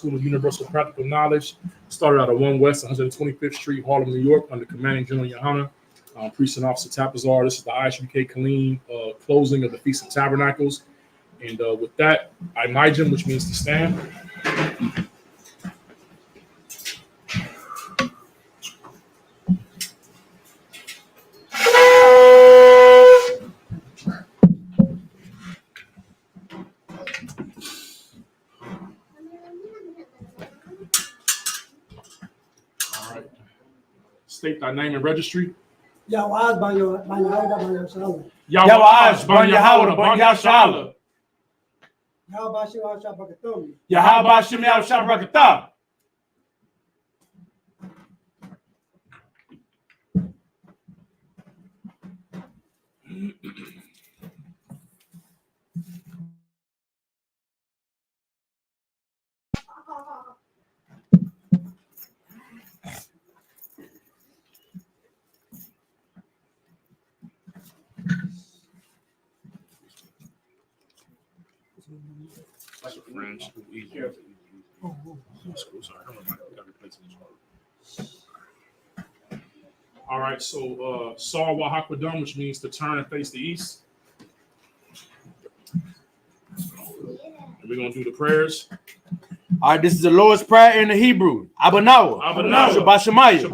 School of Universal Practical Knowledge. Started out at 1 West 125th Street, Harlem, New York, under Commanding General Yohana, Precinct Officer Tapazar. This is the ISUPK Killeen closing of the Feast of Tabernacles. And with that, I Mijim, which means to stand. State thy name and registry. Yawaz ban Yahweh Yawaz ban Yahweh ban Yashala. Yahweh Shema Shabakatum. Yahweh Shema Shabakatum. All right, so Saw Wahakwadum, which means to turn and face the east. And we're gonna do the prayers. All right, this is the Lord's Prayer in the Hebrew. Abanawa, Shabbat Shemayah,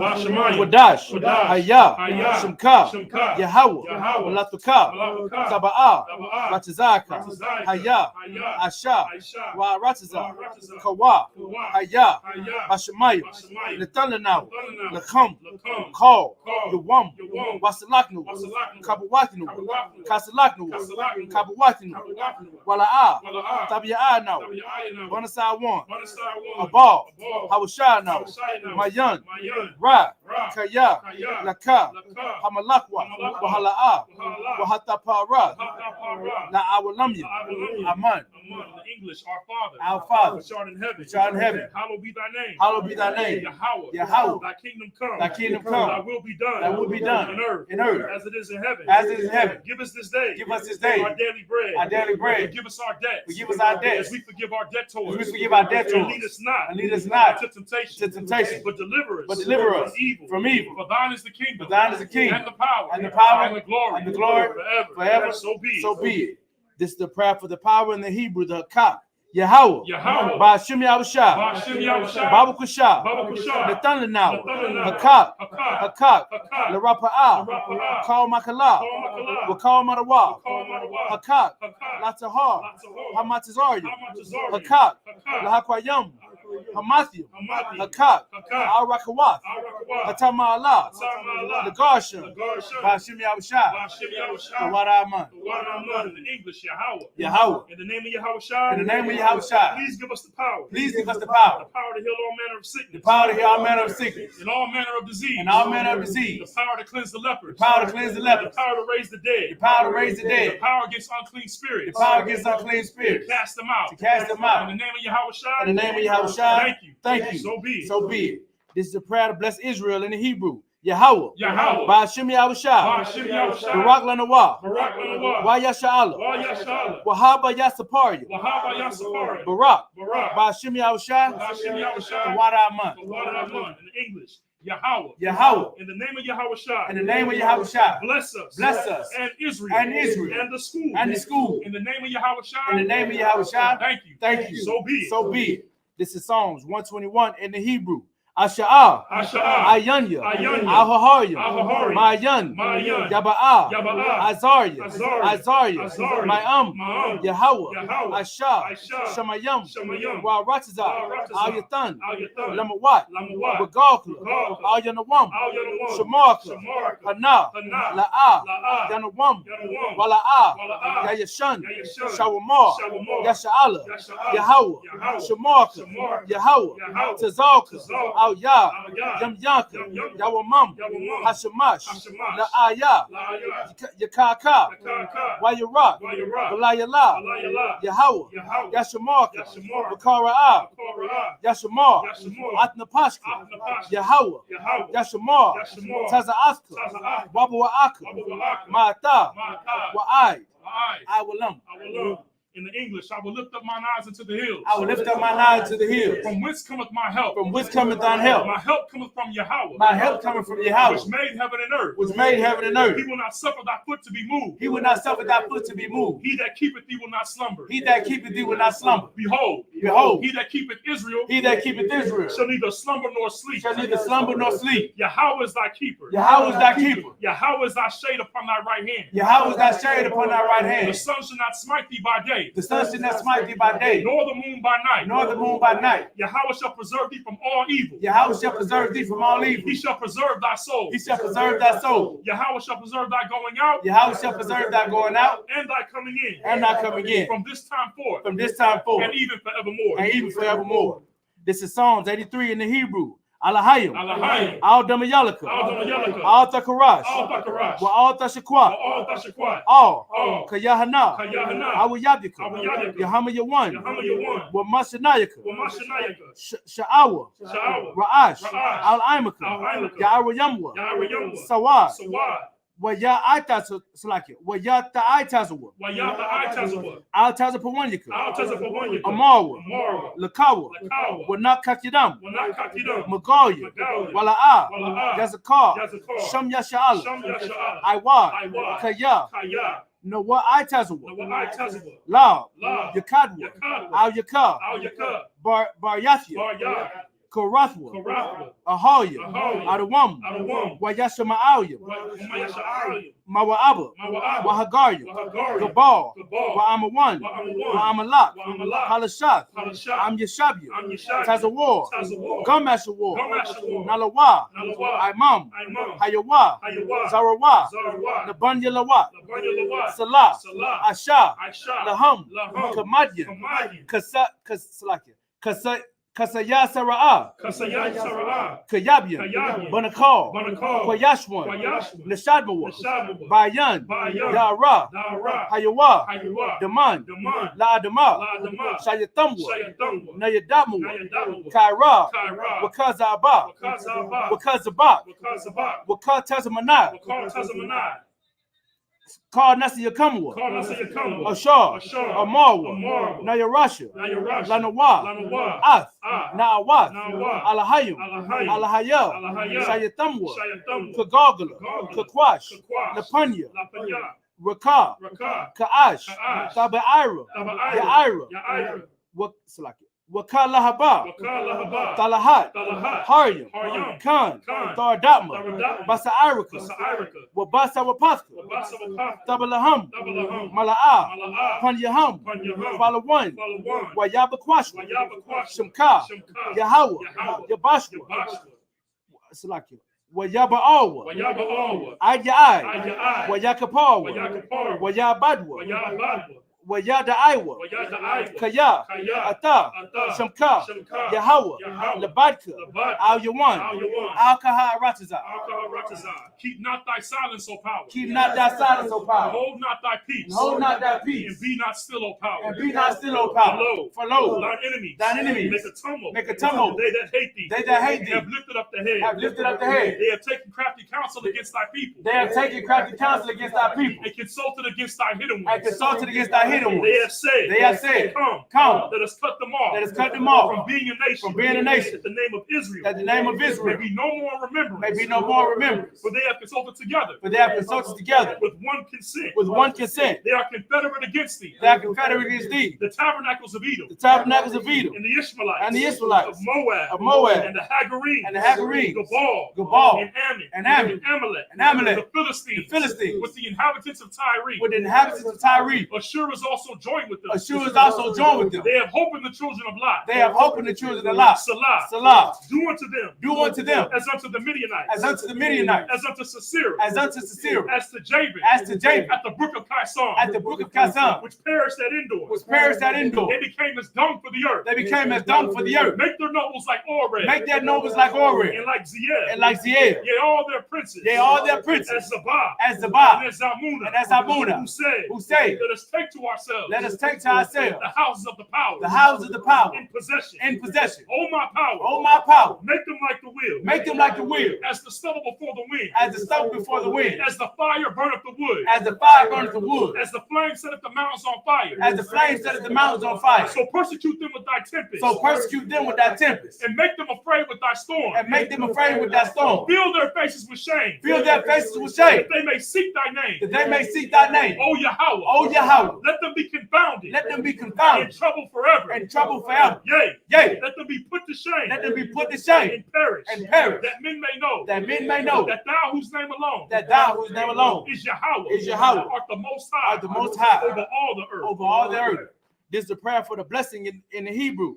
Wadash, Hayah, Shemka, Yahweh, Malatuka, Saba'ah, Ratazaka, Hayah, Asha, Wa Rataza, Kawa, Hayah, Bashemayah, Nathanaw, Lakum, Call, Yawam, Wasalaknu, Kabawakinu, Kasalaknu, Kabawakinu, Wala'ah, Tabia'ah now, Bonasai one. Abal, Hawashah now, Mayan, Ra, Kaya, Laka, Hamalakwa, Wahala'ah, Wahatapara, La Awalamya, Aman. English, our Father, which art in heaven, hallowed be thy name, Yahweh, thy kingdom come, thy thy will be done, on earth, as it is in heaven, Give us this day, our daily bread, forgive us our debts, as we forgive our debtors, and lead us not into temptation, but deliver us from evil. For thine is the kingdom, and the power, and the glory, forever. So be it. This is the prayer for the power in the Hebrew, the Hakak. Yahweh, Ba'ashim Yahushua, Babu Kusha, Nathanaw, Hakak, Larapa'ah, Kal Makala, Wakal Marawa, Hakak, Latahar, Hamatazarya, Hakak, Lahakwayam, Hamathium, Hakak, Al Rakawath, Hatama Allah, the Garshan, Ba'ashim Yahushua, the Waraman. In English, Yahweh. In the name of Yahushua. Please give us the power. The power to heal all manner of sickness. And all manner of disease. The power to cleanse the lepers. The power to raise the dead. The power against unclean spirits. To cast them out. In the name of Yahushua. Thank you. So be it. This is a prayer to bless Israel in the Hebrew. Yahweh, Ba'ashim Yahushua, Barak Lanawa, Wa Yasha'ala, Wahaba Yasaparia, Barak, Ba'ashim Yahushua, Waraman. In English, Yahweh. In the name of Yahushua. Bless us. And Israel. And the school. In the name of Yahushua. Thank you. So be it. This is Psalms 121 in the Hebrew. Asha'ah, Ayanya, Ahaharyam, Mayan, Yaba'ah, Azarya, Mayam, Yahweh, Asha, Shemayam, Waratazah, Ayatan, Lamawat, Wagalkla, Ayanawam, Shamarka, Hana, La'ah, Yanawam, Wala'ah, Yayashan, Shawamar, Yasha'ala, Yahweh, Shamarka, Yahweh, Tazalka, Al Yah, Yam Yanka, Yawamam, Hashamash, La'aya, Yakaka, Wayarak, Walayala, Yahweh, Yashamarka, Bakara'ah, Yashamar, Atnapashka, Yahweh, Yashamar, Taza'aska, Wabu'aka, Ma'ata, Wa'ai, Awalam. In the English, I will lift up mine eyes into the hills. I will lift up mine eyes to the hills. From whence cometh my help? From whence cometh thine help? My help cometh from Yahweh. My help cometh from Yahweh, Which made heaven and earth. which made heaven and earth. He will not suffer thy foot to be moved. He will not suffer thy foot to be moved. He that keepeth thee will not slumber. He that keepeth thee will not slumber. Behold, Behold, he that keepeth Israel he that keepeth Israel shall neither slumber nor sleep. shall neither slumber nor sleep. Yahweh is thy keeper. Yahweh is thy keeper. Yahweh is thy shade upon thy right hand. Yahweh is thy shade upon thy right The hand. sun shall not smite thee by day, The sun shall not smite thee by day, nor the moon by night. nor the moon by night. Yahweh shall preserve thee from all evil. Yahweh shall preserve thee from all evil. He shall preserve thy soul. He shall preserve thy soul. Yahweh shall preserve thy going out Yahweh shall preserve thy going out and thy coming in. and thy coming in From this time forth from this time forth and even forevermore. and even forevermore. This is Psalms 83 in the Hebrew. Alahayim, Alahayim, Al Damayalaka, Al-Damayalaka, Al Takarash, Al-Bakarash, Wa Al Tashakwa, Al-Tashakwa, Al Al, Kayahana, Kayahana, Awiyadika, Awiyadika, Yahama Yawan, Yahama Yawan, Wa Mashanayaka, Wamashanayaka, Sha'awa, Sha'awa, Ra'ash, Ra'ash, Al Imaka, Al-Imaka, Ya'ara Yamwa, Yahweh, Sawad, Sawad, Wa Ya Salaki, Wa Ya Ta'itazawa, Wayata Aitazawa, Al Tazapawanyaka, Al-Tazapawanyaka, Amawa, Amara, Lakawa, Lakawa, Wa Nakakidam, Wanakakidam, Magalia, Magalia, Wala'a, Wala'a, Yazakar, Yazakar, Sham Yasha'ala, Sham Yasha'al, Iwad, Iwad, Kaya, Kaya, Nawa Itazawa, Nawa'itazawa, La, La, Yakadwa, Yakadwa, Al Yakar, Al-Yakab, Bar Yathia, Bar-Yah, Karathwa, Karathwa, Ahaya, Ahaya, Adawam, Adawam, Wayashama'alia, Wamayasha'al, Mawa'aba, Mawa'ab, Wahagaria, Wahagaria, Gabal, Gabal, Wa'amawan, Wa'amawan, Wa'amalak, Wa'amalak, Halashath, Halashath, Am Yeshabia, Am Yeshabia, Tazawar, Tazawar, Gumashawar, Gumashawar, Nalawa, Nalawa, Imam, Imam, Hayawa, Hayawa, Zarawa, Zarawa, Nabunya Lawat, Labanya-Lawat, Salah, Salah, Asha, Aisha, Laham, Laham, Kamadian, Kamadian, Kasaya Sara'ah, Kasayah Sara'ah, Kayabian, Kayabian, Banakal, Banakal, Kwayashwan, Kwayashwan, Nashadmawa, Nashadmawa, Bayan, Bayan, Yara, Dara, Hayawa, Hayawa, Daman, Daman, La-Adama, La-Adama, Shayatamwa, Shayatamwa, Nayadamawa, Nayadamawa, Kaira, Kaira, Wakazaba, Wakazaba, Wakazabak, Wakazabak, Wakatazamanai, Wakatazamanai, Kar Nasi Yakamwa, Karnasa-Yakamwa, Ashar, Ashar, Amarwa, Amarwa, Nayarasha, Nayarasha, Lanawa, Lanawa, Ath, Ah, Na'awath, Na'awath, Alahayim, Alahayim, Alahaya, Alahaya, Shayatamwa, Shayatamwa, Kagagala, Kagagala, Kakwash, Kakwash, Napanya, Lapanya, Rakah, Rakah, Ka'ash, Ka'ash, Tabaira, Tabaira, Ya'ira, Ya'ira, Wakalahaba, Wakalahabah, Talahat, Talahat, Haryam, Haryam, Khan, Khan, Tharadatma, Tharadatma, Basa'irika, Basa'irika, Wabasa Wapathka, Wabasa-Wapatha, Tabalaham, Tabalaham, Mala'ah, Mala'ah, Panyaham, Panyaham, Falawan, Falawan, Wayabakwashwa, Wayabakwashwa, Shimka, Shimka, Yahawa, Yahweh, Yabashwa, Yabashwa, Salaki, Wayaba'awa, Wayaba'awa, Ayai, Ayai, Wayakapawa, Wayakapawa, Wayabadwa, Wayabadwa, Wayadaiwa, Wayadaiwa, Kaya, Kaya, Ata, Ata, Shamka, Shamka, Yahawa, Yahweh, Labadka, Labadka, Al Yawan, Al-Yawan, Al-Kaha Rataza. Al-Kaharatazah. Keep not thy silence, O power. Keep not thy silence, O And power. hold not thy peace. And hold not thy And peace. be not still, O power. And be not still, O power. For lo, thine enemies, thine make a tumult. Make a tumult. They that hate thee, They that hate thee have lifted up the head. have lifted up the head. They have taken crafty counsel against thy people. They have taken crafty counsel against thy people. And consulted against thy hidden And ones. consulted against thy hidden ones. They have said, Come, let us cut them off. let us cut them off From being a nation. from being a nation. That the name of Israel. That the name of Israel May be no more remembrance. may be no more remembrance. For they have consulted together. For they have consulted together With one consent. with one consent. They are confederate against thee. They are confederate against thee. The tabernacles of Edom. The Tabernacles of Edom And the Ishmaelites. and the Israelites Of Moab. of Moab And the Hagarenes. and the Hagarenes, Gabal. Gabal, And Ammon. and Ammon, And Amalek. and Amalek, The Philistines. the Philistines, With the inhabitants of Tyre. with the inhabitants of Tyre. Ashur is also joined with them. Ashur is also joined with them. They have hope in the children of Lot. They have hope in the children of Lot. Salah. Salah. Do unto them. Do unto them As unto the Midianites. as unto the Midianites, As unto Sisera. as unto Sisera, As to Jabin. as to Japheth, At the brook of Kison. at the brook of Kazan, Which perished at Endor. was perished at Endor. They became as dung for the earth. They became as dung for the earth. Make their nobles like Oreb. Make their nobles like Oreb And like Ziel. and like Ziel. Yea, all their princes. Yea, all their princes. As Zabah. As Zabah And as Zalmunna. and as Zalmunna, Who say. who say, Let us take to ourselves. Let us take to ourselves the houses of the power. the houses of the power In possession. in possession. Oh my power. Oh, my power. Make them like the wheel. Make them like the wheel. As the stubble before the wind. As the stubble before the wind. As the fire burneth the wood. As the fire burneth the wood. As the flame setteth the mountains on fire. As the flame setteth the mountains on fire. So persecute them with thy tempest. So persecute them with thy tempest. And make them afraid with thy storm. And make them afraid with thy storm. Fill their faces with shame. Fill their faces with shame. That they may seek thy name. That they may seek thy name. O Yahweh. O Yahweh. Let them be confounded. Let them be In confounded. trouble forever. In trouble forever. Yea. Yea. Let them be put to shame. Let them be put to shame. And perish. And perish. That men may know. That men may know. That thou whose name alone. That thou whose name alone Is Yahweh. is Yahweh. Art the most high. Art the most high. Over all the earth. Over all the earth. This is the prayer for the blessing in the Hebrew.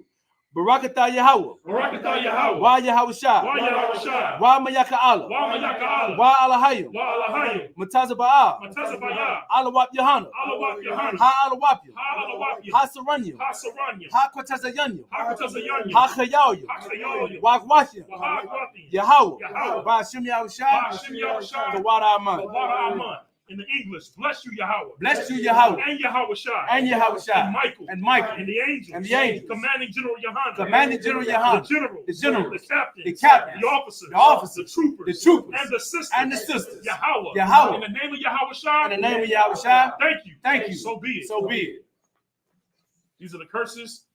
Barakatah Yahweh. Barakatah Yahweh. Wa Yahweh Shah. Wa Yahweh Shah. Wa Mayaka Allah. Wa Mayaka Allah. Wa Alahayim. Wa Alahayim. Mutazaba'ah. Matazabaya. Alawap Yohana. Alawap Yohana. Ha Alawapya. Ha Alawapya. Ha Saranya. Ha Saranya. Ha Kwatazayanya. Ha Katazayanya. Ha Khayawya. Ha Kayoya. Wa Gwatya. Wa Hagwathi. Yahweh. Yahweh. Ba Shim Yahweh Ba Shah. Shem Yahushua. The Wada Aman. Wada Aman. In the English, bless you, Yahweh. Bless you, Yahweh. And Yahweh Shai. And Yahweh Shah. And Michael. And Michael. And the angels. And the angels. Commanding General Yohana. Commanding General Yohana. The generals. The generals. The captains. The captains. The officers. The officers. The troopers. The troopers. And the sisters. And the sisters. Yahweh. Yahweh. In the name of Yahweh Shai. In the name of Yahweh Shah. Thank you. Thank you. So be it. So be it. These are the curses.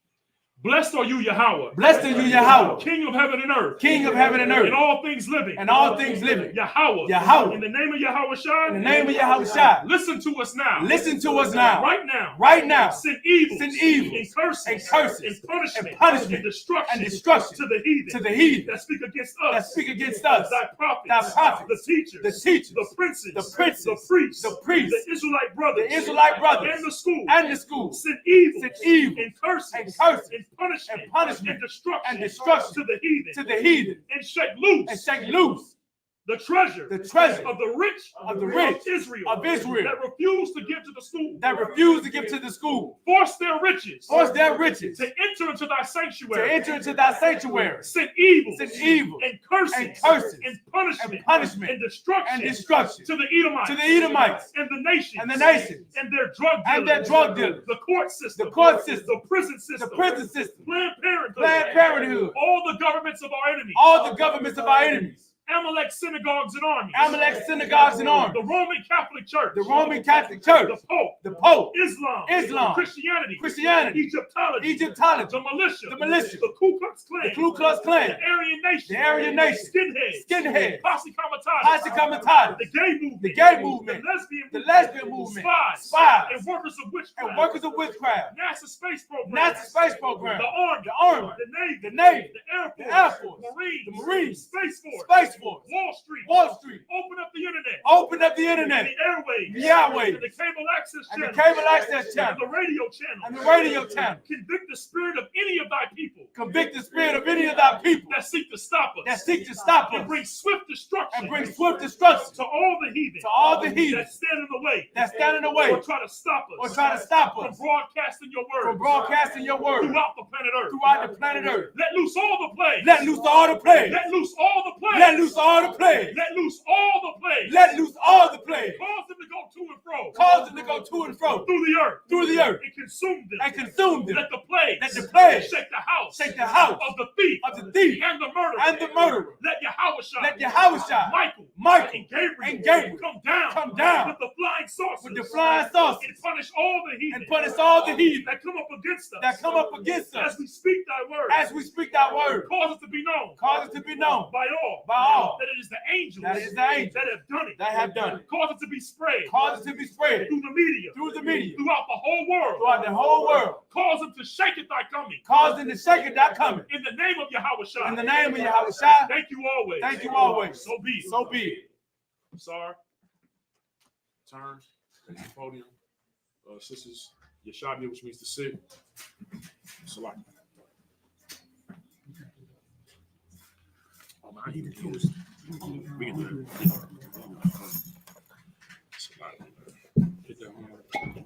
Blessed are you, Yahweh. Blessed are you, Yahweh. King of heaven and earth. King of heaven and earth. And all things living. And all things living. Yahweh. Yahweh. In the name of Yahweh Shai. In the name of Yahweh Shah. Listen to us now. Listen to us now. Right now. Right now. Send evils. Send evils. And curses. And curses. And punishment. And punishment. And destruction. And destruction. To the heathen. To the heathen. That speak against us. That speak against us. Thy prophets. Thy prophets. The teachers. The teachers. The princes. The princes. The priests. The priests. The Israelite brothers. The Israelite brothers. And the school. And the school. Send evils. Send evils. And curses. And curses. And punishment. And punishment. And destruction. And destruction. To the heathen. To the heathen. And shake loose. And shake loose. The treasure. The treasure. Of the rich. Of the rich. Israel. Of Israel. That refuse to give to the school. That refuse to give to the school. Force their riches. Force their riches. To enter into thy sanctuary. To enter into thy sanctuary. Send evil. Send evil. And curses. And curses. And punishment. And punishment. And destruction. And destruction. To the Edomites. To the Edomites. And the nations. And the nations. And their drug dealers. And their drug dealers. The court system. The court system. The prison system. The prison system. Planned Parenthood. Planned Parenthood. All the governments of our enemies. All the governments of our enemies. Amalek synagogues and armies. Amalek synagogues and armies. The Roman Catholic Church. The Roman Catholic Church. The Pope. The Pope. Islam. Christianity. Egyptology. The militia. The Ku Klux Klan. The Ku Klux Klan. The Aryan Nation. The Aryan Nation. Skinheads. Posse Posse Comitatus. The gay movement. The gay movement. The lesbian movement. Spies. And workers of witchcraft. NASA space program. The Army. The Navy. The Air Force. The Marines. Space Force. Wall Street. Open up the internet. The airwaves. The airwaves. And the cable access And channel. the cable access channel. And the radio channel. Convict the spirit of any of thy people. Convict the spirit of any of thy people. That seek to stop us. And bring swift destruction. To all the heathen. That stand in the way. Or try to stop us. From broadcasting your word. Throughout the planet Earth. Let loose all the plagues. Let loose all the plagues. Let loose all the plagues. Let loose all the plagues. Let loose all the plagues. Let loose all the plagues. Cause them to go to and fro. Cause them to go to and fro. Through the earth. And consume them. Let the plagues. Shake the house. Of the thief. And the murderer. Let Yahweh Shai. Michael. And Gabriel. Come down. With the flying saucers. And punish all the heathen. That come up against us. As we speak thy word. Cause it to be known. By all. That it is the angels. That have done it. Cause it to be spread. Through the media. Throughout the whole world. Cause them to shake it thy coming. In the name of Yahweh Shai. Thank you always. So be it. I'm sorry. Turn. At the podium. Sisters, Yeshabia, which means to sit. Select. Oh, man, I need to do this. We can do it. Get that one.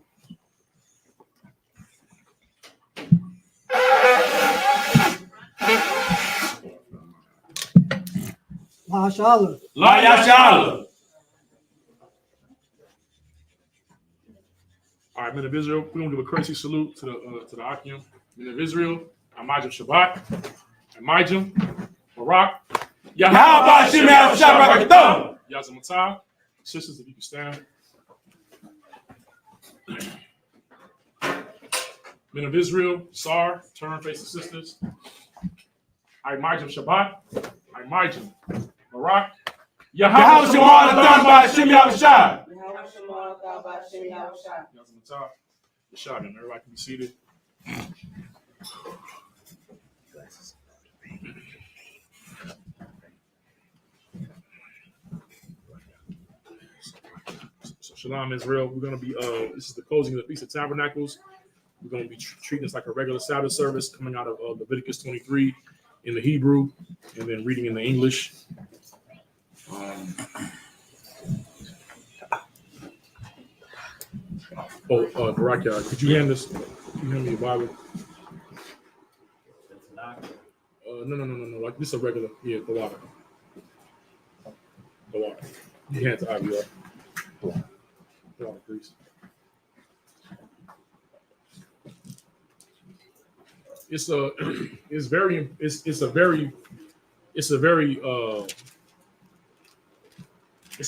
Mashallah. La Yashala. All right, men of Israel, we're gonna do a courtesy salute to the Akim. Men of Israel, Amijim Shabbat, Amijim, Barak, Yahweh Shem Yahweh Shabbat. Yazamatah. Sisters, if you can stand. Men of Israel, Sar, turn face the sisters. Amijim Shabbat, Amijim, Barak, Yahweh Shem Yahweh Shabbat. Yazamatah. Yashadam. Everybody can be seated. So Shalom Israel. We're gonna be this is the closing of the Feast of Tabernacles. We're gonna be treating this like a regular Sabbath service coming out of Leviticus 23 in the Hebrew and then reading in the English. Barakia, could you hand this? Could you hand me your Bible? No. Like this is a regular. Yeah, the water. The water. You hand it to Ivy. The water, please. It's a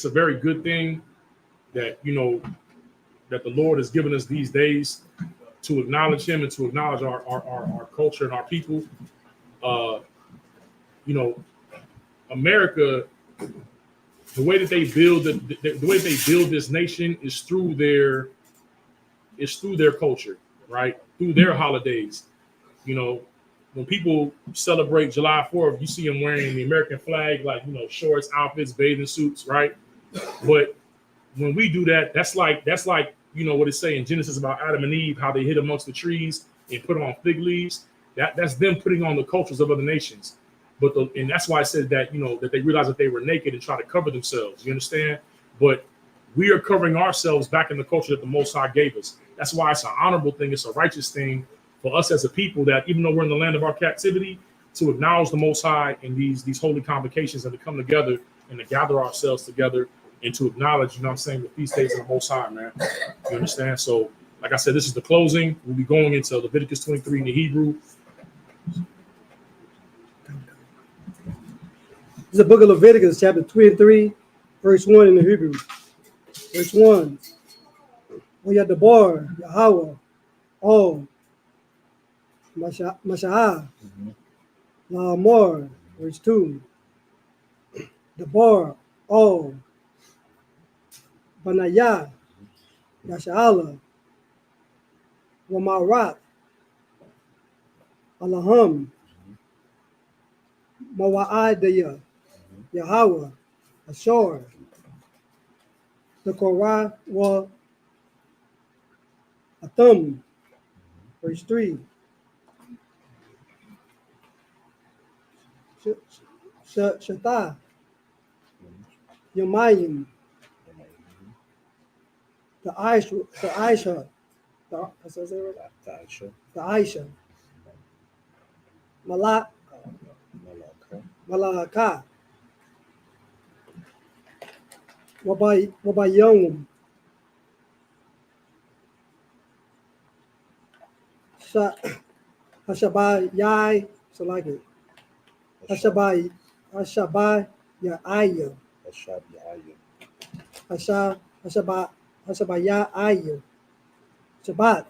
very good thing that that the Lord has given us these days to acknowledge Him and to acknowledge our culture and our people. America, the way that they build the way they build this nation is through their culture, right? Through their holidays. When people celebrate July 4th, you see them wearing the American flag, like shorts, outfits, bathing suits, right? But when we do that, that's like what it say in Genesis about Adam and Eve, how they hid amongst the trees and put on fig leaves. That's them putting on the cultures of other nations. And that's why I said that that they realized that they were naked and try to cover themselves. You understand? But we are covering ourselves back in the culture that the Most High gave us. That's why it's an honorable thing. It's a righteous thing for us as a people that even though we're in the land of our captivity, to acknowledge the Most High in these holy convocations and to come together and to gather ourselves together and to acknowledge, the feast days of the Most High, man. You understand? So, like I said, this is the closing. We'll be going into Leviticus 23 in the Hebrew. This is the book of Leviticus, chapter 23, verse 1 in the Hebrew. Verse 1. Oyadabar, Yahweh, all. Masha'ah, La'amor, verse 2. Dabar, all. Banayah, Yasha'ala, Wamarat, Alaham, Mawa'adaya, Yahweh, Ashor, the Korah wa Atum, verse 3. Shata, Yamayim, the Aisha, Malaka, Wabayom, Hashabai, so like it. Hashabai Ya'aya. Hashabai Ya'aya. Shabbat.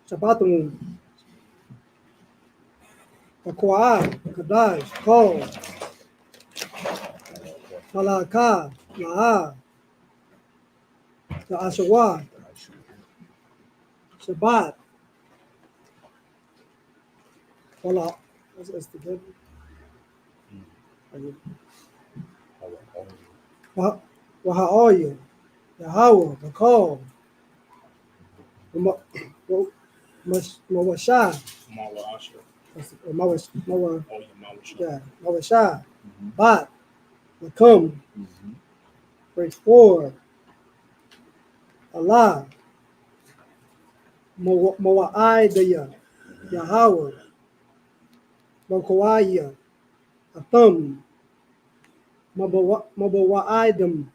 Shabbatum. Akwa'ah, Kadash, Kol. Malaka, Ma'ah. The Ashawah. Shabbat. Wala. What's together? Waha'oya. Yahweh. Bakal. Mawasha. Mawasha. Bat. Lakum. Verse 4. Allah. Mawa'idaya. Yahweh. Mawa'idaya. Atum. Mabawa'idam.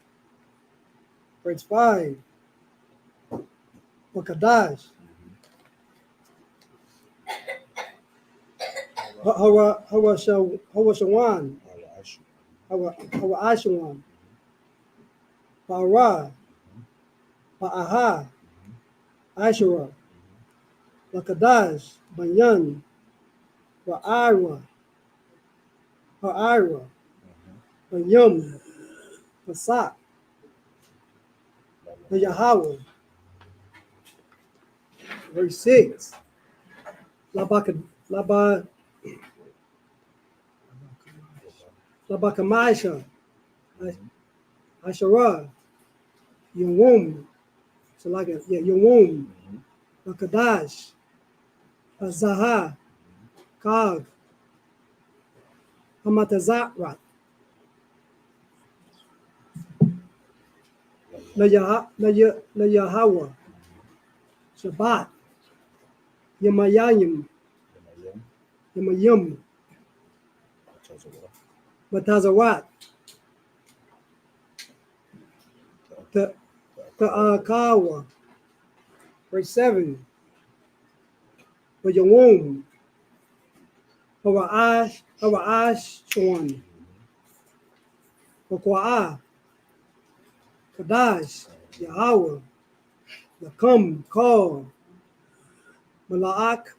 Verse 5. Wakadash. Hawashawan. Hawashawan. Pa'ara. Pa'aha. Ashura. Wakadash. Banyan. Wa'ira. Ha'ira. Banyam. Pasak. The Yahweh. Verse 6. Labakamisha. Asherah. Yawum. So like it, yeah, Yawum. Lakadash. Azaha. Kag. Hamatazatrat. La Yahweh. Shabbat. Yamayim. Yamayim. Batazarat. Ta'akawa. Verse 7. Yawum. Hawa'ash Shwan. Wakwa'ah. Kadash. Yahweh. Yakam. Call. Mala'akat.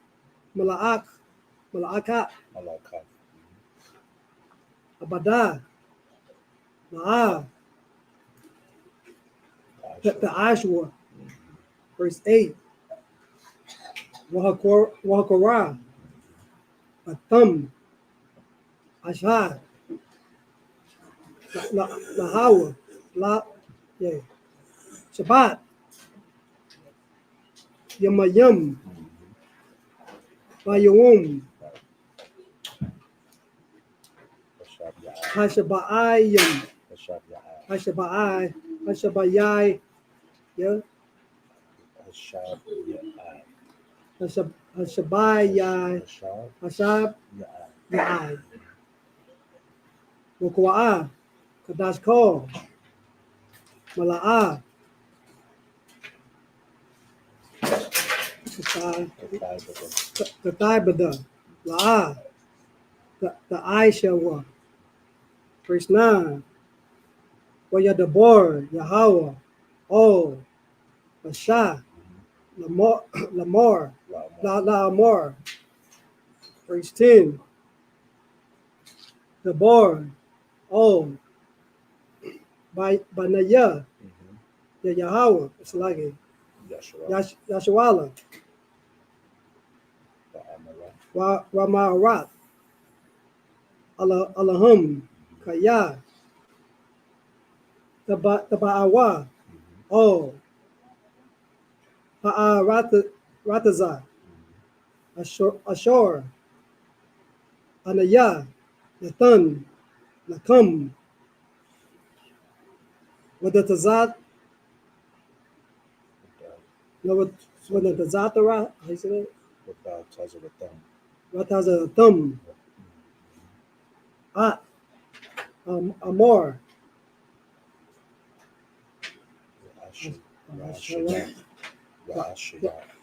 Abadah. La'ah. The Ashwa. Verse 8. Wahakora. Atam. Ashad. Lahawa. Shabbat. Yamayam. Bayawum. Hashaba'ayim. Hashabayai. Yeah. Hashabayai. Hashabayai. Wakwa'ah. Kadash Kol. Mala'ah. Kataibada. La'ah. The Aisha. Verse 9. Wayadabor. Yahweh. Oh. Ashah. Lamar. La'amor. Verse 10. The bar. Oh. Banaya. Yahweh. It's like it. Yashawala. Ramarat. Allahum. Kaya. Taba'awa. Oh. Rataza. Ashor. Anaya. Nathan. Nakam. Wadatazat. No, Wadatazatara. How you say that? Ratazatam. Amor.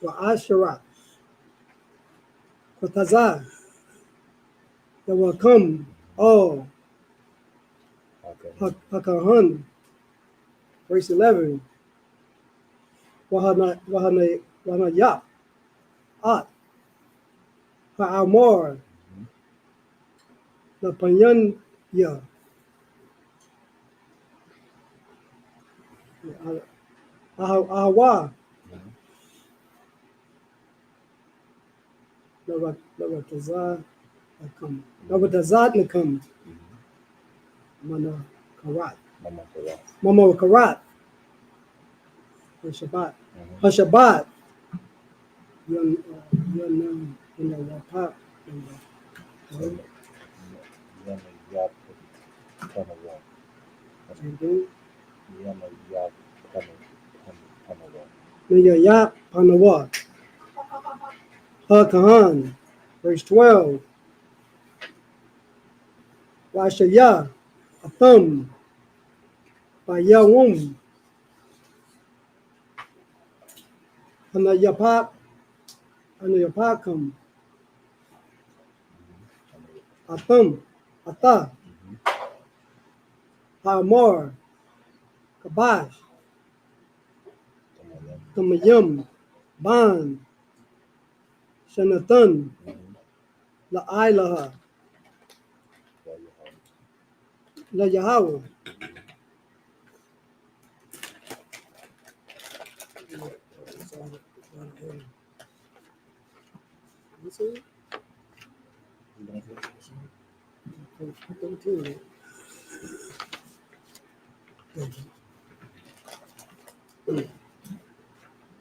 Wa'asharat. Kotazah. That will come. Oh. Hakahan. Verse 11. Wahanayat. At. Ha'amor. The Panyan. Yeah. Ahawa. Nabatazat nakam. Nabatazat nakam. Mana karat. Mama karat. Shabbat. Shabbat. Yan wapak. Nayayak Panawa. Hakahan. Verse 12. Washaya. Atham, Bayawum, Anayapakam, Atham, Ata, Hamar, Kabash, Tamayam, Ban, Shanatan, La'ailaha, La Yahweh.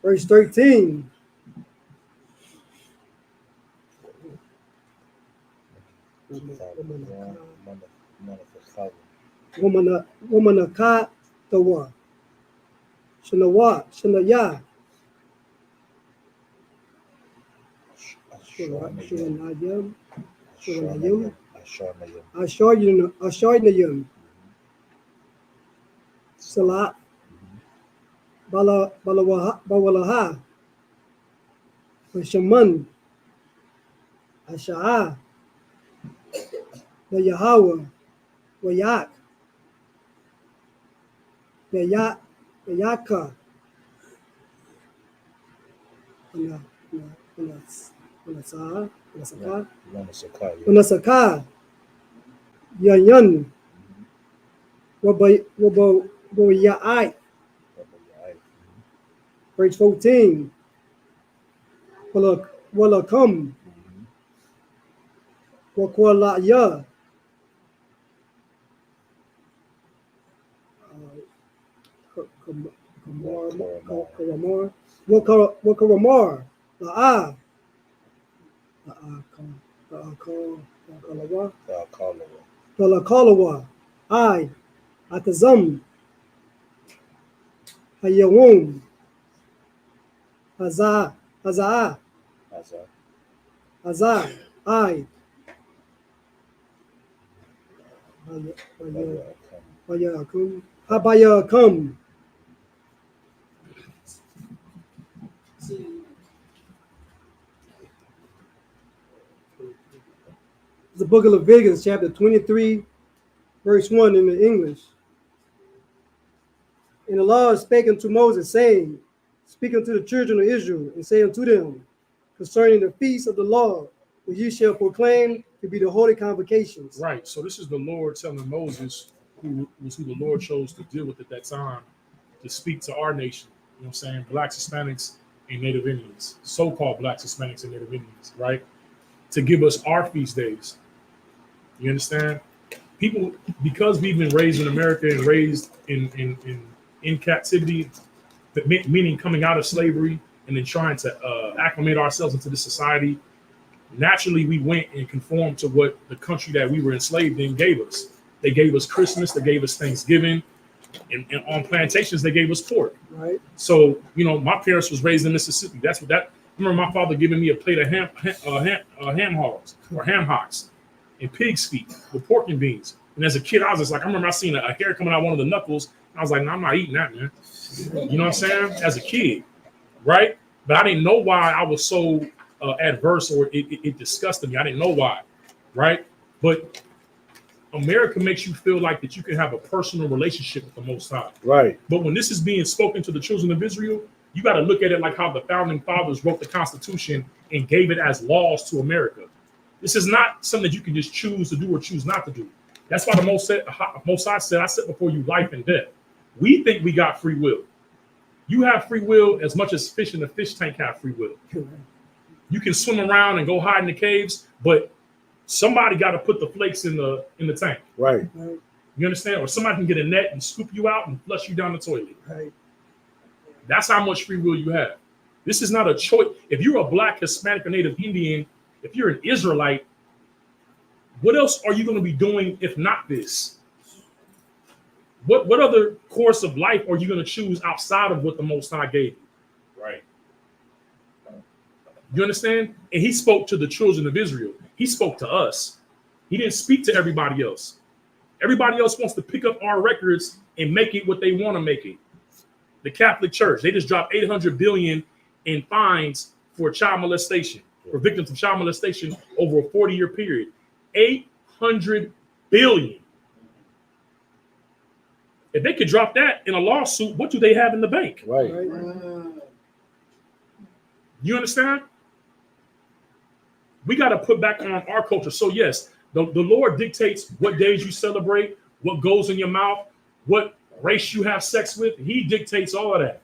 Verse 13. Womanaka Tawa. Shanawa, Shanaya. Shanayam, Shanayam, Ashoynayam, Salat, Bawalaha, Shaman, Asha'a, the Yahweh, Wayak, Yaka, Unasaka, Yan, Wabayai. Verse 14. Walakam, Wakwalaya, Wakaramar, La'a, Talakalawa, I, Atazam, Hayawum, Hazah, I, Habayakam. The book of Leviticus, chapter 23, verse 1 in the English. And the Lord spake unto Moses, saying, Speak unto the children of Israel, and say unto them, concerning the feast of the Lord, which ye shall proclaim to be the holy convocations. Right. So this is the Lord telling Moses, who the Lord chose to deal with at that time, to speak to our nation. You know what I'm saying? Blacks, Hispanics, and Native Indians. So-called Blacks, Hispanics, and Native Indians, right? To give us our feast days. You understand? People, because we've been raised in America and raised in captivity, meaning coming out of slavery and then trying to acclimate ourselves into this society, naturally we went and conformed to what the country that we were enslaved in gave us. They gave us Christmas, they gave us Thanksgiving, and on plantations they gave us pork. Right. So, you know, my parents was raised in Mississippi. That's what that. I remember my father giving me a plate of ham hogs or ham hocks and pig's feet with pork and beans. And as a kid, I was just like, I remember I seen a hair coming out of one of the knuckles. I was like, no, I'm not eating that, man. You know what I'm saying? As a kid, right? But I didn't know why I was so adverse, or it disgusted me. I didn't know why, right? But America makes you feel like that you can have a personal relationship with the Most High. Right. But when this is being spoken to the children of Israel, you got to look at it like how the founding fathers wrote the Constitution and gave it as laws to America. This is not something that you can just choose to do or choose not to do. That's why the Most High said, I set before you life and death. We think we got free will. You have free will as much as fish in the fish tank have free will. You can swim around and go hide in the caves, but somebody got to put the flakes in the tank. Right. You understand? Or somebody can get a net and scoop you out and flush you down the toilet. Right. That's how much free will you have. This is not a choice. If you're a Black, Hispanic, or Native Indian, if you're an Israelite, what else are you going to be doing if not this? What other course of life are you going to choose outside of what the Most High gave you? Right. You understand? And he spoke to the children of Israel. He spoke to us. He didn't speak to everybody else. Everybody else wants to pick up our records and make it what they want to make it. The Catholic Church, they just dropped $800 billion in fines for child molestation, for victims of child molestation over a 40-year period. $800 billion. If they could drop that in a lawsuit, what do they have in the bank? Right. You understand? We got to put back on our culture. So yes, the Lord dictates what days you celebrate, what goes in your mouth, what race you have sex with. He dictates all of that.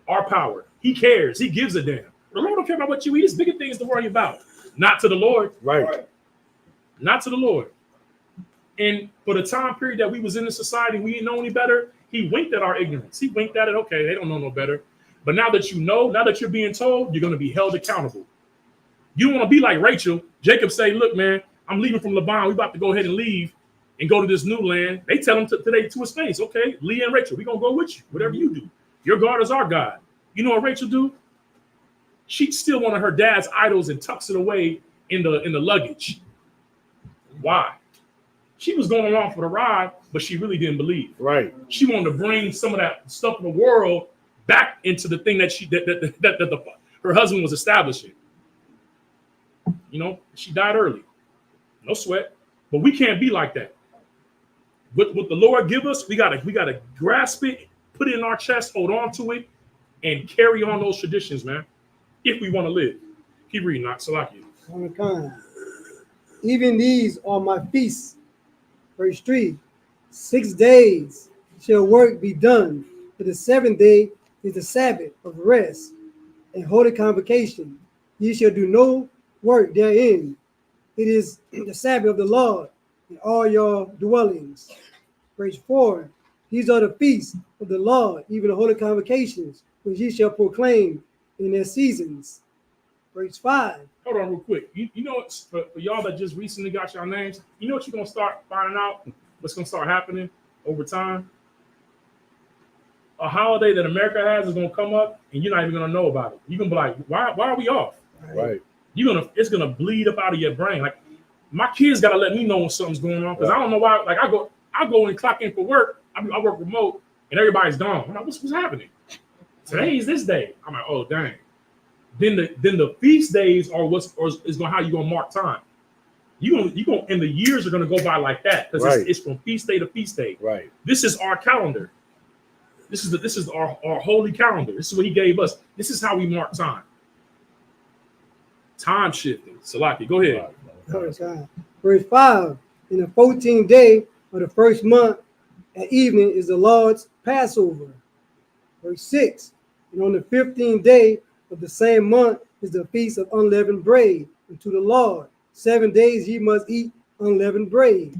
Our power. He cares. He gives a damn. The Lord don't care about what you eat. It's bigger things to worry about. Not to the Lord. Right. Not to the Lord. And for the time period that we was in the society, we didn't know any better. He winked at our ignorance. He winked at it. Okay, they don't know no better. But now that you know, now that you're being told, you're going to be held accountable. You don't want to be like Rachel. Jacob say, look, man, I'm leaving from Laban. We about to go ahead and leave and go to this new land. They tell him today to his face, okay, Leah and Rachel, we're going to go with you. Whatever you do. Your God is our God. You know what Rachel do? She still one of her dad's idols and tucks it away in the luggage. Why? She was going along for the ride, but she really didn't believe. Right. She wanted to bring some of that stuff in the world back into the thing that her husband was establishing. You know, she died early. No sweat. But we can't be like that. What the Lord give us, we gotta grasp it, put it in our chest, hold on to it, and carry on those traditions, man. If we want to live. Keep reading, not Salaki. Even these are my feasts. Verse 3. 6 days shall work be done, but the 7th day is the Sabbath of rest and holy convocation. Ye shall do no work therein. It is the Sabbath of the Lord in all your dwellings. Verse 4. These are the feasts of the Lord, even the holy convocations, which ye shall proclaim in their seasons. Verse 5. Hold on real quick. You know what, for y'all that just recently got your names, you know what you're going to start finding out? What's going to start happening over time? A holiday that America has is going to come up, and you're not even going to know about it. You're going to be like, why are we off? Right. It's going to bleed up out of your brain. Like, my kids got to let me know when something's going on, because I don't know why. Like, I go and clock in for work. I work remote, and everybody's gone. I'm like, what's happening? Today is this day. I'm like, oh, dang. Then the feast days are how you gonna mark time. You gonna and the years are gonna go by like that, because it's from feast day to feast day. Right. This is our calendar. This is our holy calendar. This is what he gave us. This is how we mark time. Time shifting. Salaki, go ahead. Verse 5. In the 14th day of the first month at evening is the Lord's Passover. Verse 6. And on the 15th day of the same month is the feast of unleavened bread unto the Lord. 7 days ye must eat unleavened bread.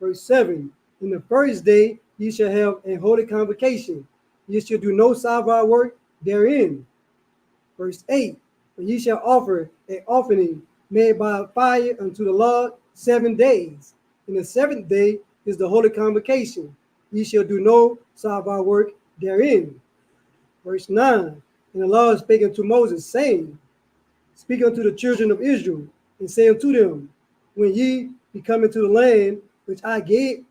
Verse 7. In the first day ye shall have a holy convocation. Ye shall do no Sabbath work therein. Verse 8. And ye shall offer an offering made by fire unto the Lord 7 days. And the 7th day is the holy convocation. Ye shall do no Sabbath work therein. Verse 9. And the Lord spake unto Moses, saying, Speak unto the children of Israel, and say unto them, When ye be come into the land which I gave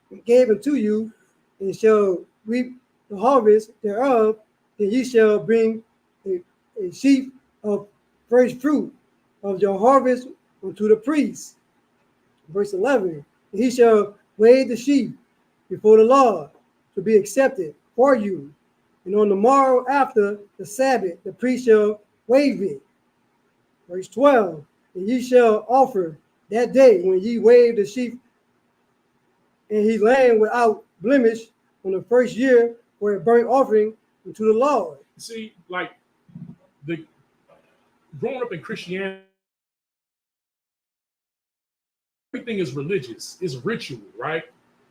unto you, and shall reap the harvest thereof, then ye shall bring a sheaf of first fruit of your harvest unto the priest. Verse 11. And he shall wave the sheaf before the Lord to be accepted for you. And on the morrow after the Sabbath, the priest shall wave it. Verse 12. And ye shall offer that day when ye wave the sheaf, and he lamb without blemish on the first year for a burnt offering unto the Lord. See, like the growing up in Christianity, everything is religious, is ritual, right?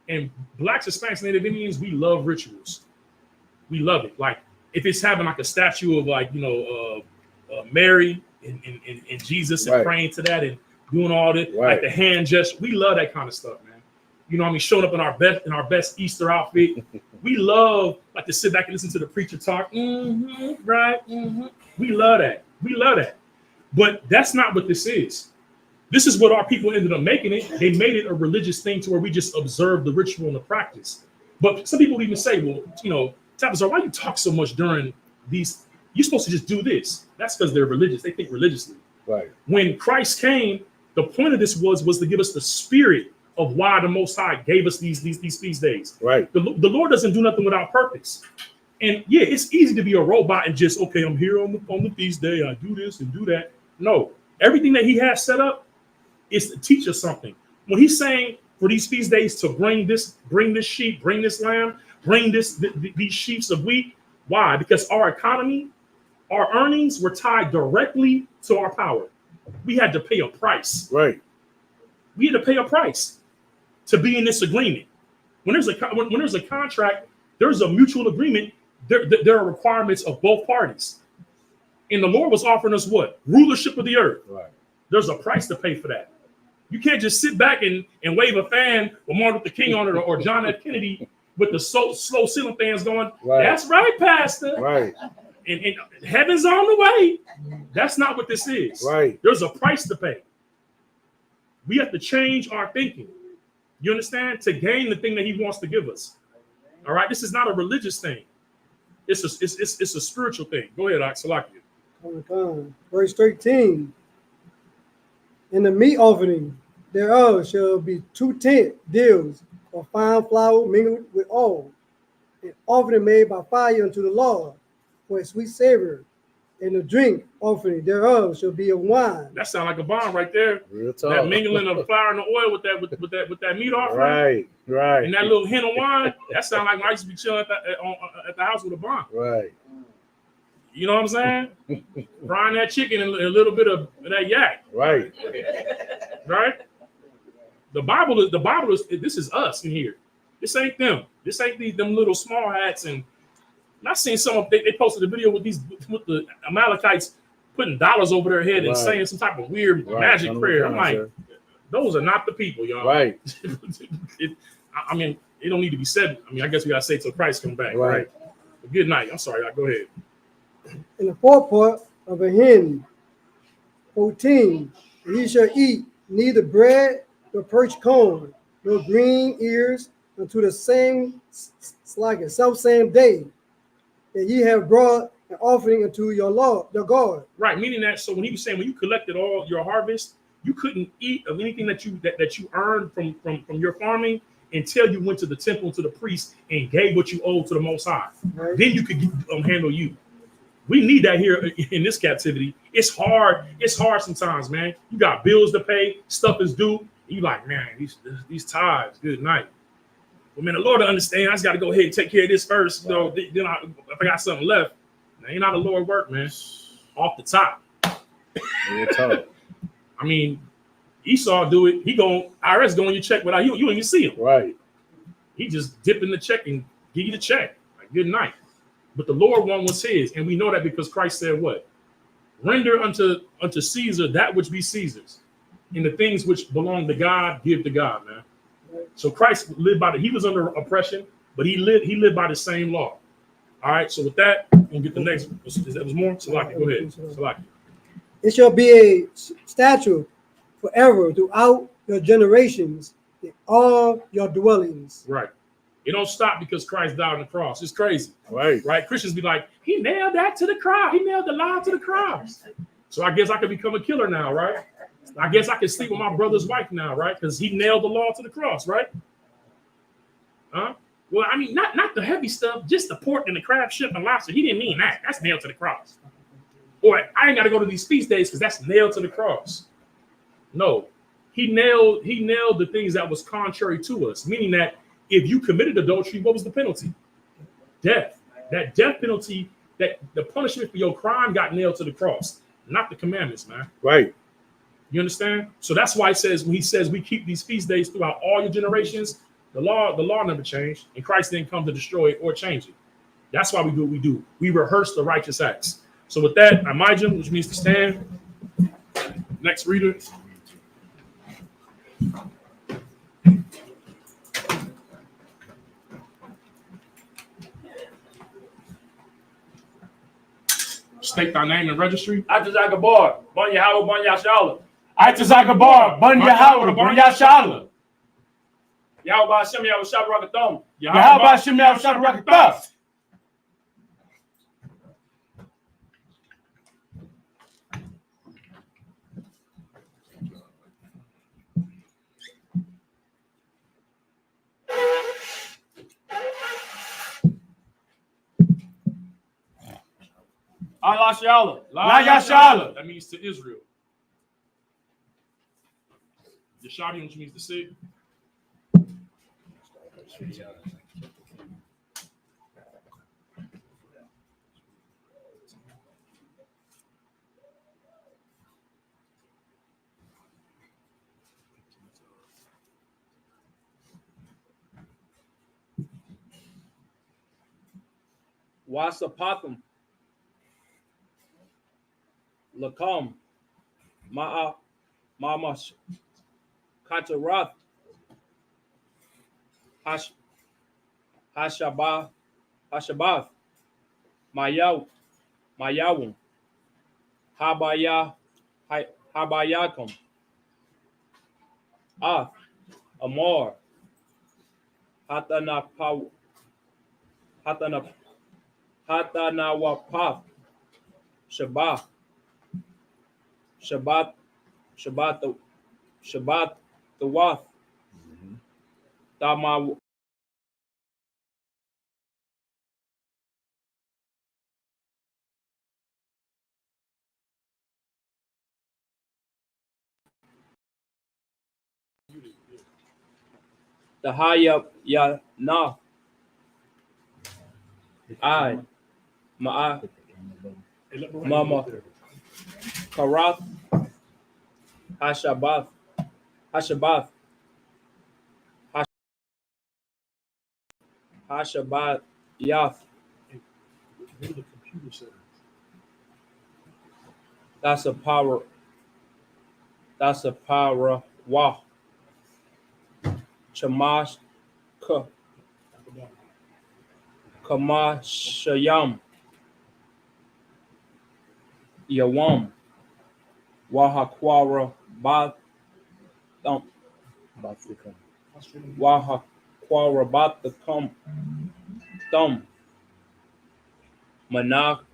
And Blacks, Hispanics, Native Indians, we love rituals. We love it. Like if it's having like a statue of like, Mary and Jesus and praying to that and doing all that, like the hand gesture. We love that kind of stuff, man. You know what I mean? Showing up in our best Easter outfit. We love like to sit back and listen to the preacher talk. Right. We love that. We love that. But that's not what this is. This is what our people ended up making it. They made it a religious thing to where we just observe the ritual and the practice. But some people even say, well, you know, Tabitha, why you talk so much during these? You're supposed to just do this. That's because they're religious. They think religiously. Right. When Christ came, the point of this was to give us the spirit of why the Most High gave us these feast days. Right. The Lord doesn't do nothing without purpose. And yeah, it's easy to be a robot and just, okay, I'm here on the feast day. I do this and do that. No, everything that he has set up is to teach us something. When he's saying for these feast days to bring this sheep, bring this lamb, bring these sheaves of wheat. Why? Because our economy, our earnings were tied directly to our power. We had to pay a price. Right. We had to pay a price to be in this agreement. When there's a contract, there's a mutual agreement. There are requirements of both parties. And the Lord was offering us what? Rulership of the earth. Right. There's a price to pay for that. You can't just sit back and wave a fan with Martin Luther King on it or John F. Kennedy with the slow ceiling fans going, right. That's right, Pastor. Right. And heaven's on the way. That's not what this is. Right. There's a price to pay. We have to change our thinking. You understand? To gain the thing that he wants to give us. All right. This is not a religious thing. It's a spiritual thing. Go ahead, Salakia. Verse 13. In the meat offering thereof shall be 2 deals of fine flour mingled with oil, an offering made by fire unto the Lord for a sweet savor, and the drink offering thereof shall be of wine. That sounds like a bomb right there. Real talk. That mingling of the flour and the oil with that meat offering. Right. And that little hint of wine. That sounds like I used to be chilling at the house with a bomb. Right. You know what I'm saying? Frying that chicken and a little bit of that yak. Right. Right. The Bible is this is us in here. This ain't them. This ain't them little small hats. And I seen they posted a video with the Amalekites putting dollars over their head and saying some type of weird magic prayer. I'm like, those are not the people, y'all. Right. I mean, it don't need to be said. I mean, I guess we gotta say till Christ come back. Right. But good night. I'm sorry. Go ahead. In the forepart of a hen, 14, ye shall eat neither bread nor parched corn, nor green ears unto the same self-same day that ye have brought an offering unto your Lord, your God. Right, meaning that, so when he was saying when you collected all your harvest, you couldn't eat of anything that you earned from your farming until you went to the temple to the priest and gave what you owed to the Most High. Right. Then you could handle you. We need that here in this captivity. It's hard. It's hard sometimes, man. You got bills to pay. Stuff is due. You like, man, these tithes. Good night. Well, man, the Lord will understand. I just got to go ahead and take care of this first. You know, then if I got something left, that ain't how the Lord work, man. Off the top. I mean, Esau do it. IRS going your check without you don't even see him. Right. He just dip in the check and give you the check. Like, good night. But the Lord one was his, and we know that because Christ said what? Render unto Caesar that which be Caesar's, and the things which belong to God, give to God, man. So Christ lived he was under oppression, but he lived by the same law. All right, so with that, we'll get the next. That was more? Salaki, go ahead. Salaki. It shall be a statute forever throughout your generations in all your dwellings. Right. It don't stop because Christ died on the cross. It's crazy. Right. Christians be like, he nailed that to the cross. He nailed the law to the cross. So I guess I could become a killer now, right? I guess I can sleep with my brother's wife now, right? Because he nailed the law to the cross, right? Huh? Well, I mean, not the heavy stuff, just the pork and the crab, shrimp, and lobster. He didn't mean that. That's nailed to the cross. Or I ain't got to go to these feast days because that's nailed to the cross. No, he nailed the things that was contrary to us, meaning that if you committed adultery, what was the penalty? Death. That death penalty, that the punishment for your crime got nailed to the cross, not the commandments, man. Right. You understand? So that's why when he says we keep these feast days throughout all your generations, the law never changed, and Christ didn't come to destroy it or change it. That's why we do what we do. We rehearse the righteous acts. So with that, Amijah, which means to stand. Next reader. State thy name and registry. Abdul Bar, Banya Howard, Banya Shala. Itazakabar, Bun Yahweh, Bun Yashala. Yahweh Hashem Yahweh Shabbarakathon. Yahweh Hashem Yahweh Shabbarakathon. Allah Shala. La Yashala. That means to Israel. Yashadi, which means to say. Wasapatham, Lakam, Mamash, Katarath, Hashabath, Mayawum, Habayakum, Amor, Hatanawapath, Shabbat the Wath, Dama the Haya Ya Na I Ma'a Mama Karath Hashabath Yath. That's a power wah. Chamash Kamashayam Yawam Wahakwara Wahakwara Bathakam Thumb Manaka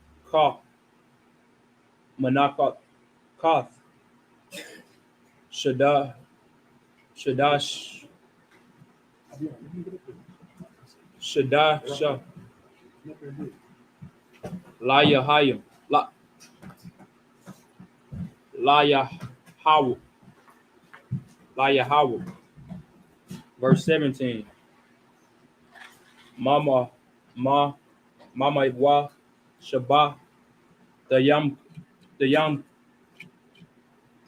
Kath Shadash Layahayim Layahawu. Verse 17. Mama Wa Shabbat the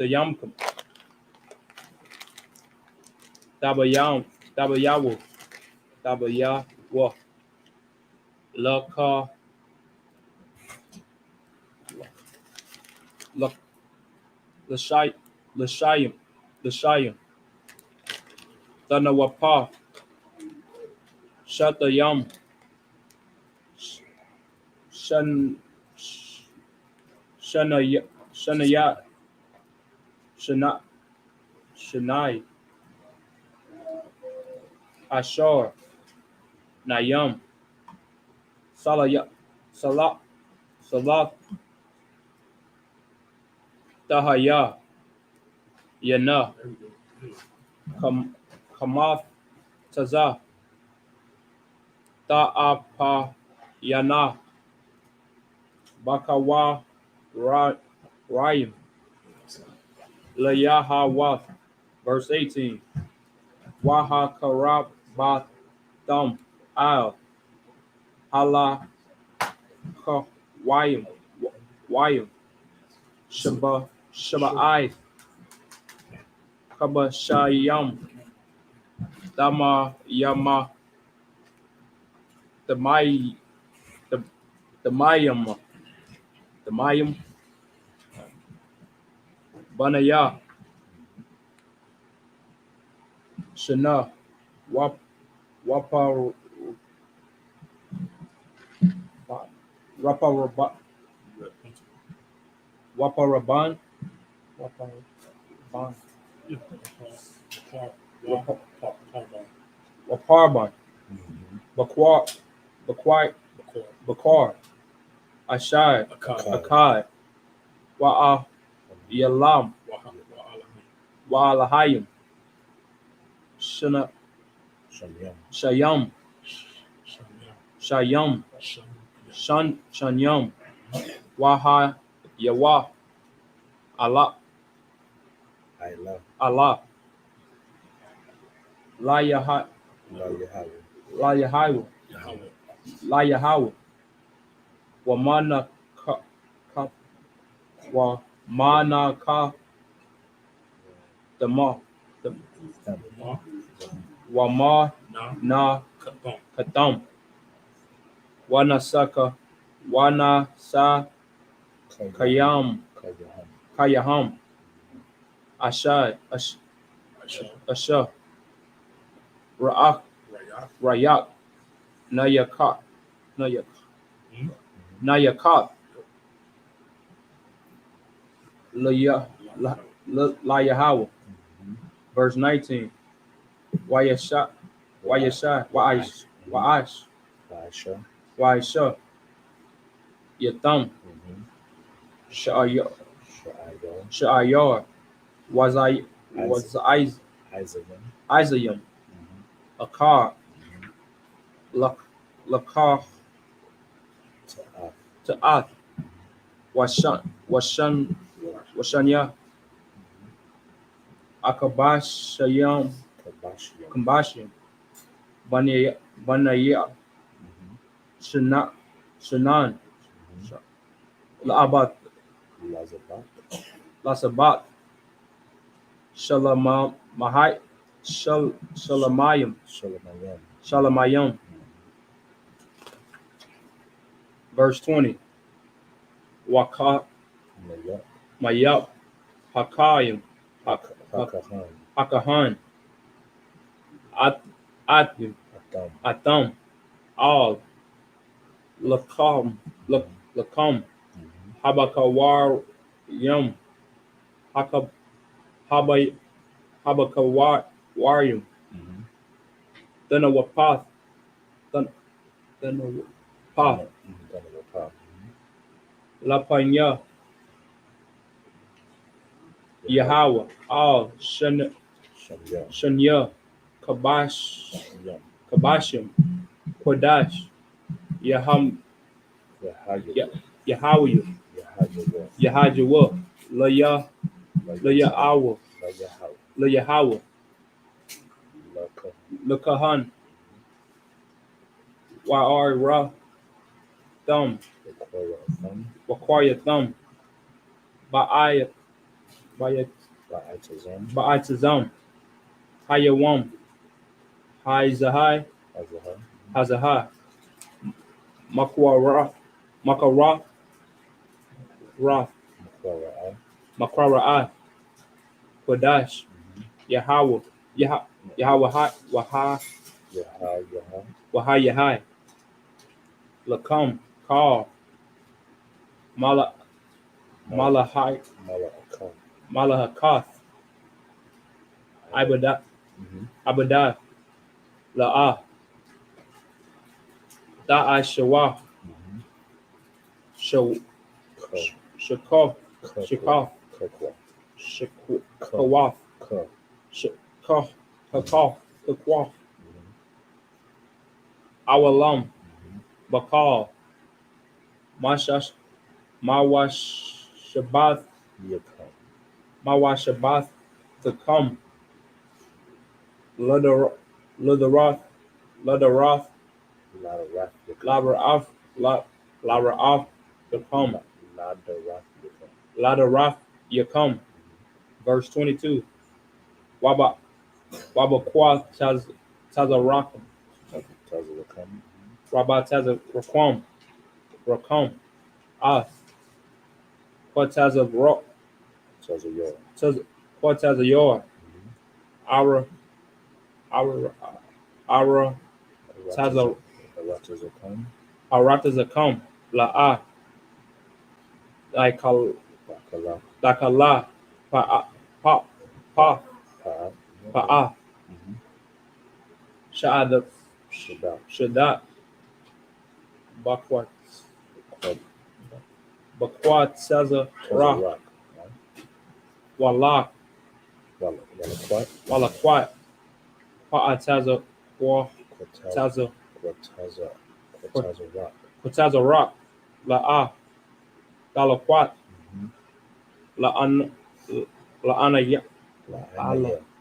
Yamkum Dabayawu Laka Lashayim Danawapa Shatayam Shanayat Shanai Ashar Nayam Salat Tahaya Yana Kamath Tazah Ta'apa Yana Bakawa Rayim Layahawath. Verse 18. Waha Karab Bath Thum Al Allah Wayim Shaba'ai Kabashayam Dama Yama the Mayam Banaya Shana Waparaban Waparban, Bakar, Ashad, Akkad, Wa'a Yalam, Wa'alahayim, Shayam, Shanyam, Waha Yawa, Allah, La Yahawa, Wamana Ka Dama, Wama Na Katam, Wanasaka, Wanasa Kayaham, Ashad, Asha, Ra'ak, Rayak, Nayakat, Layahawa. Verse 19. Wa'aisha, Yatham, Sha'ayar, Isayam, Akar, Lakar, Ta'ath, Washanya, Akabashayam, Kambashim, Banaya, Shanan, La'abat, Lasabat, Shalamayam. Verse 20. Waka Mayap Hakayim Hakahan Atam Al Lakam Habakawar Yum Habakawar Waryum Thanawapath Lapanya Yahweh Al Shanya Kabashim Kodash Yahajawah Layahawa Lakahan Wa'ar Thumb Wakwaya Thumb Ba'atazam Hayawam Hazahai Makara Makwara'a Kodash Yahweh Wahayahai Lakam Kal Malahakath Abadah La'ah Da'ashawah Shakaf Awalam Bakal Mawashabath to come Ladarath Lara'af to come Ladarath Yakum. Verse 22. Wabakwa Tazarakam Rabba Tazarakam Ath Quatazayor Ara Aratazakam La'ah Dakala Pa. Pa. Pa'a. Sha'ada. Shadat. Bakwat. Bakwat Saza Ra. Rock. Walak. Walaquat. Walakwat. Pa'a Taza. Wa. Taza. Taza. Taza Rock. Taza Rock. La'a. Dalakwat. La'ana.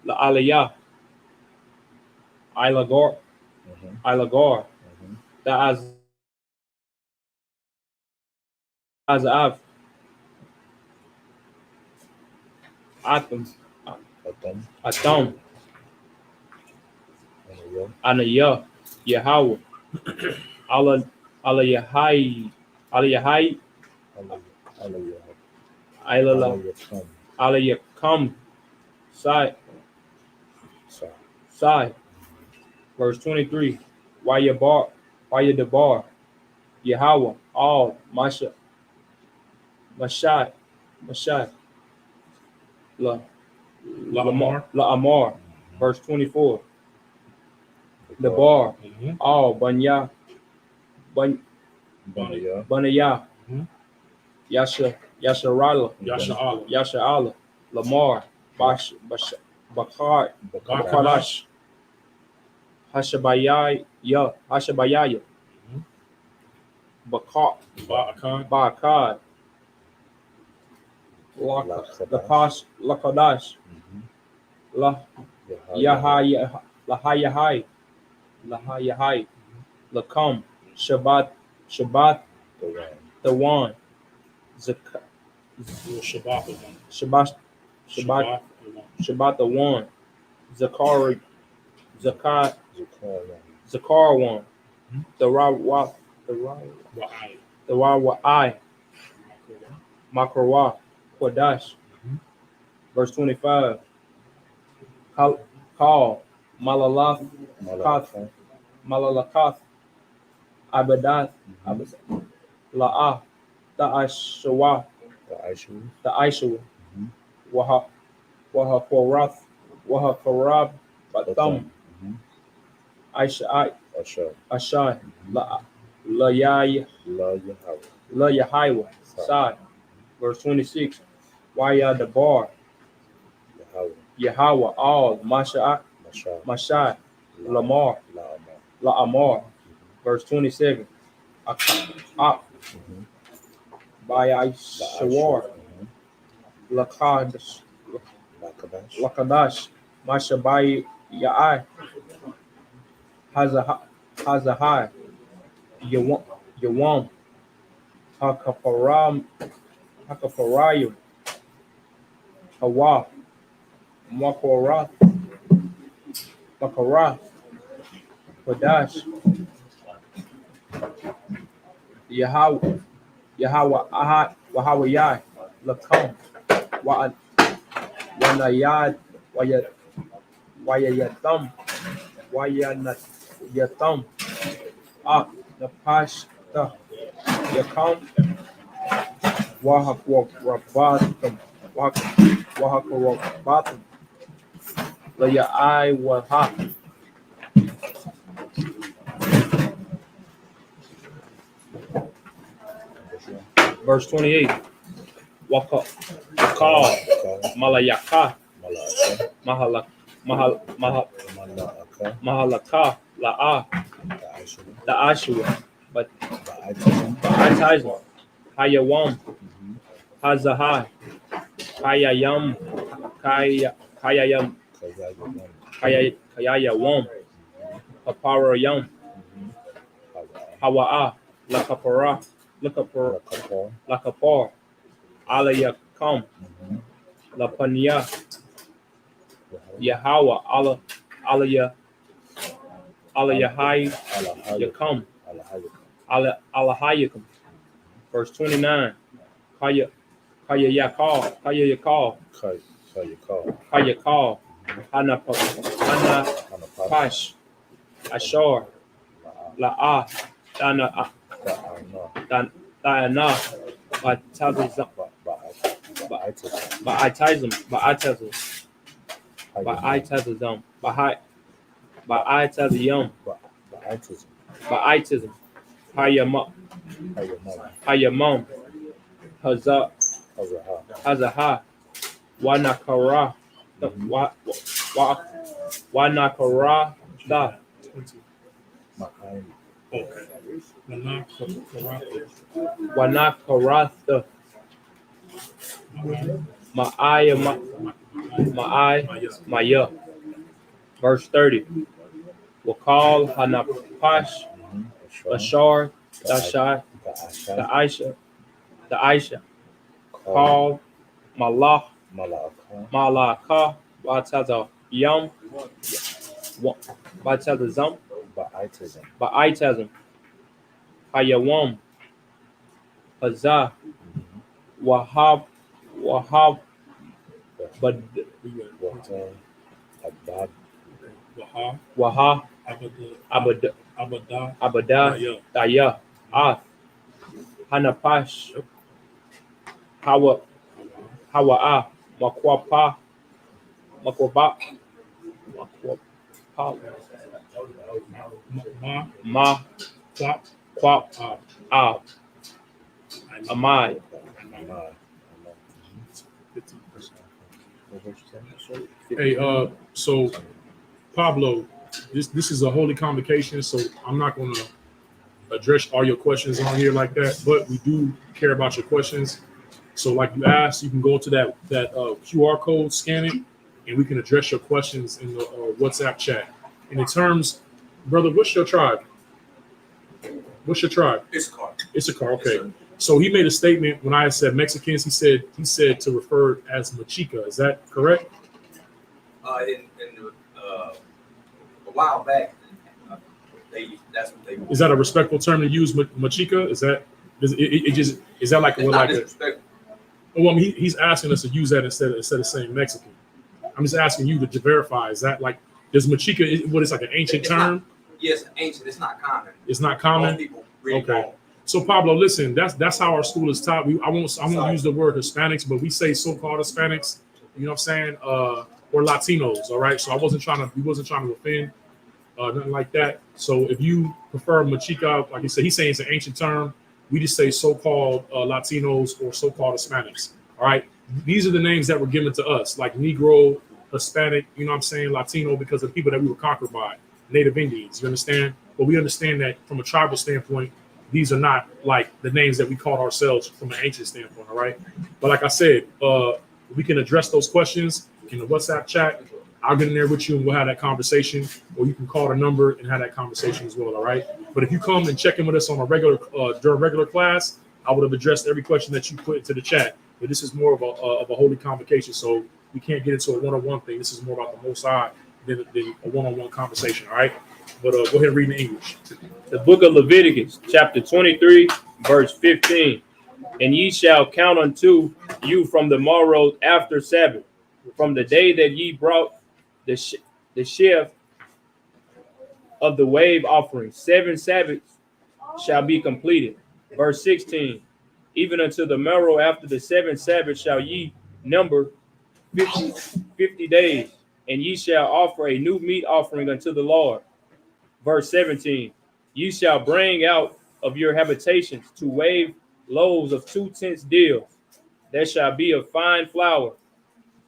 La'alaya. Ilagor. Ilagor. Da'azav. Atom. Atom. Anaya. Yahweh. Allah Yahai. Allah Yahai. Allah Yakum. Sai. Verse 23. Why you debar? Yahweh. All. Mashai. La'amar. Verse 24. The bar. All. Banya. Banaya. Yasha Allah. Lamar. Bakarash. Hashabayaya. Bakad. Lakadash. Lahayahai. Lakam. Shabbat. The one. Shabbat the one. Zakar one. The Rawa'ai. Makarwa. Kodash. Verse 25. Call. Malalakath. Abadath. La'ah. Ta'ashawa. The Aishu. Wahakorath. Wahakorab. Batham. Ashai. La Yahweh. Sai. Verse 26. Waya the bar. Yahweh. All. Mashai. Lamar. La'amar. Verse 27. Ak. Bayashawar. Lakadash. Mashabai Ya'ai. Hazahai. Yawam. Hakaparayim. Hawa. Makorath. Makarath. Kodash. Yahweh Ahad. Wahawah Yai. Lakam. Wanayad. Wayayatam. Wayanayatam. Ak. Napashta. Yakam. Wahakwabatam. Wahakwabatam. Layai Waha. Verse 28. Wakal. Malayaka. Mahalaka. La'a. The Ashua. But Ba'atizim. Hayawam. Hazahai. Kayayam. Kayayawam. Kaparayam. Hawa'a. Lakapar. Alayakam. Lapanya. Yahweh. Alayahai. Yakam. Alahayakum. Verse 29. Kayakal. Hanapash. Ashar. La'a. Dana. Ba'atizim. Ba'itazam. Ba'itazam. Ba'atism. Ba'itazam. Hayamam. Hazah. Hazahah. Hazahah. Wanakara. Wanakara. Da. Ma'ayin. Okay. Wanakaratha. Maya. Verse 30. Wakal Hanapash. Ashar. Dashai. The Aisha. Call Malach. Malaka. Bataza Yam. Bataza Zam. Ba'itazam. Hayawam. Hazah. Wahab. But Waha. Abada. Daya. Hanapash. Hawa'a. Makwapa. Ma. Kwap. Amai. Hey, so Pablo, this is a holy convocation, so I'm not going to address all your questions on here like that, but we do care about your questions. So, like you asked, you can go to that QR code, scan it, and we can address your questions in the WhatsApp chat. And in terms, brother, what's your tribe? What's your tribe? Issachar. Okay. Yes, so he made a statement when I said Mexicans. He said to refer as Machica. Is that correct? A while back, that's what they. Is that a respectful term to use, Machica? Is that is that like it's what not like disrespectful. Well, I mean, he's asking us to use that instead of saying Mexican. I'm just asking you to verify. Is that like, does Machica, what is like an ancient term? Yes, ancient. It's not common. It's not common. Most people really Okay. don't. So Pablo, listen, that's how our school is taught. I won't use the word Hispanics, but we say so-called Hispanics. You know what I'm saying? Or Latinos. All right. So we wasn't trying to offend, nothing like that. So if you prefer Machica, like he said, he's saying it's an ancient term. We just say so-called Latinos or so-called Hispanics. All right. These are the names that were given to us, like Negro, Hispanic, you know what I'm saying, Latino, because of people that we were conquered by, Native Indians, you understand? But we understand that from a tribal standpoint, these are not like the names that we called ourselves from an ancient standpoint, all right? But like I said, we can address those questions in the WhatsApp chat. I'll get in there with you and we'll have that conversation, or you can call the number and have that conversation as well, all right? But if you come and check in with us on a regular during regular class, I would have addressed every question that you put into the chat. But this is more of a holy convocation, so we can't get into a one-on-one thing. This is more about the Most High than a one-on-one conversation, all right? But go ahead and read in English. The book of Leviticus, chapter 23, verse 15. And ye shall count unto you from the morrow after Sabbath, from the day that ye brought the sheaf of the wave offering. 7 Sabbaths shall be completed. Verse 16. Even unto the morrow after the 7th Sabbath shall ye number 50 days, and ye shall offer a new meat offering unto the Lord. Verse 17. Ye shall bring out of your habitations to wave loaves of 2 tenths deal. There shall be of fine flour.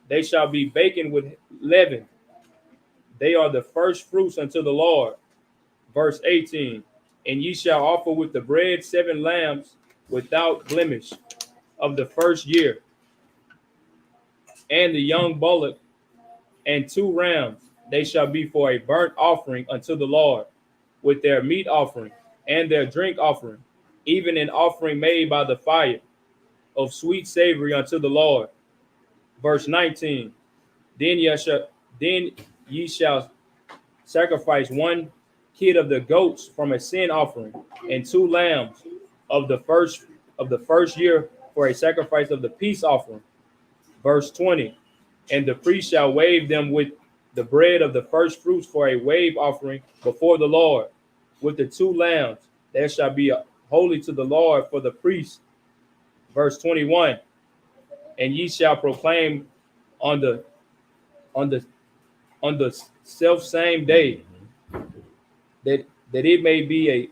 They shall be baken with leaven. They are the first fruits unto the Lord. Verse 18. And ye shall offer with the bread 7 lambs without blemish of the first year, and the young bullock and 2 rams. They shall be for a burnt offering unto the Lord, with their meat offering and their drink offering, even an offering made by the fire of sweet savory unto the Lord. Verse 19. Then ye shall sacrifice 1 kid of the goats from a sin offering, and 2 lambs of the first year for a sacrifice of the peace offering. Verse 20. And the priest shall wave them with the bread of the first fruits for a wave offering before the Lord, with the 2 lambs. There shall be holy to the Lord for the priest. Verse 21. And ye shall proclaim on the on the self same day, that it may be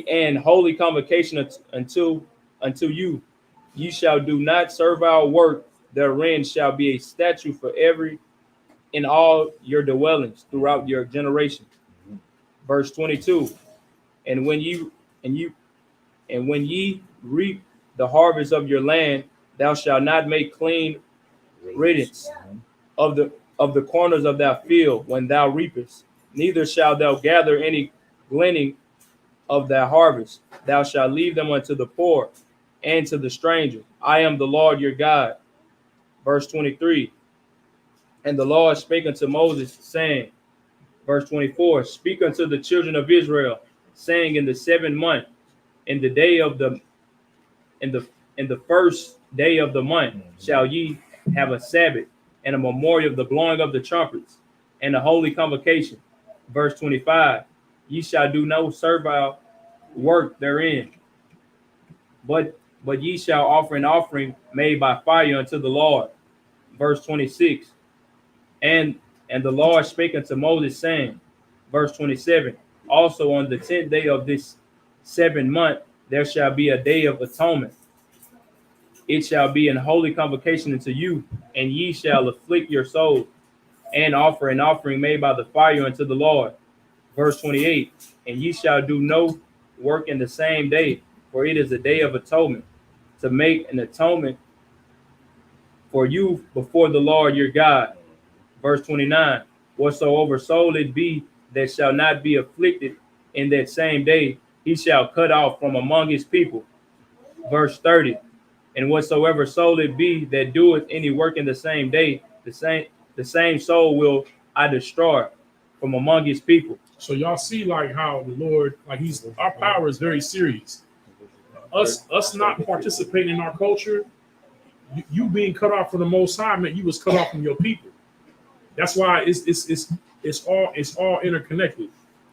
an holy convocation unto you. Ye shall do not servile work therein shall be a statute for every in all your dwellings throughout your generation. Verse 22. And when ye reap the harvest of your land, thou shalt not make clean riddance of the corners of thy field when thou reapest, neither shalt thou gather any gleaning of thy harvest. Thou shalt leave them unto the poor and to the stranger. I am the Lord your God. Verse 23. And the Lord spake unto Moses, saying, verse 24, speak unto the children of Israel, saying, in the 7th month, in the day of the in the first day of the month, shall ye have a Sabbath and a memorial of the blowing of the trumpets and a holy convocation. Verse 25, ye shall do no servile work therein, but ye shall offer an offering made by fire unto the Lord. Verse 26, and the Lord spake unto Moses, saying, verse 27, also on the 10th day of this 7th month there shall be a day of atonement. It shall be an holy convocation unto you, and ye shall afflict your soul and offer an offering made by the fire unto the Lord. Verse 28, and ye shall do no work in the same day, for it is a day of atonement, to make an atonement for you before the Lord your God. Verse 29, whatsoever soul it be that shall not be afflicted in that same day, he shall cut off from among his people. Verse 30, and whatsoever soul it be that doeth any work in the same day, the same soul will I destroy from among his people. So y'all see like how the Lord, like our power is very serious. Us not participating in our culture, you being cut off from the Most High meant you was cut off from your people. That's why it's all interconnected.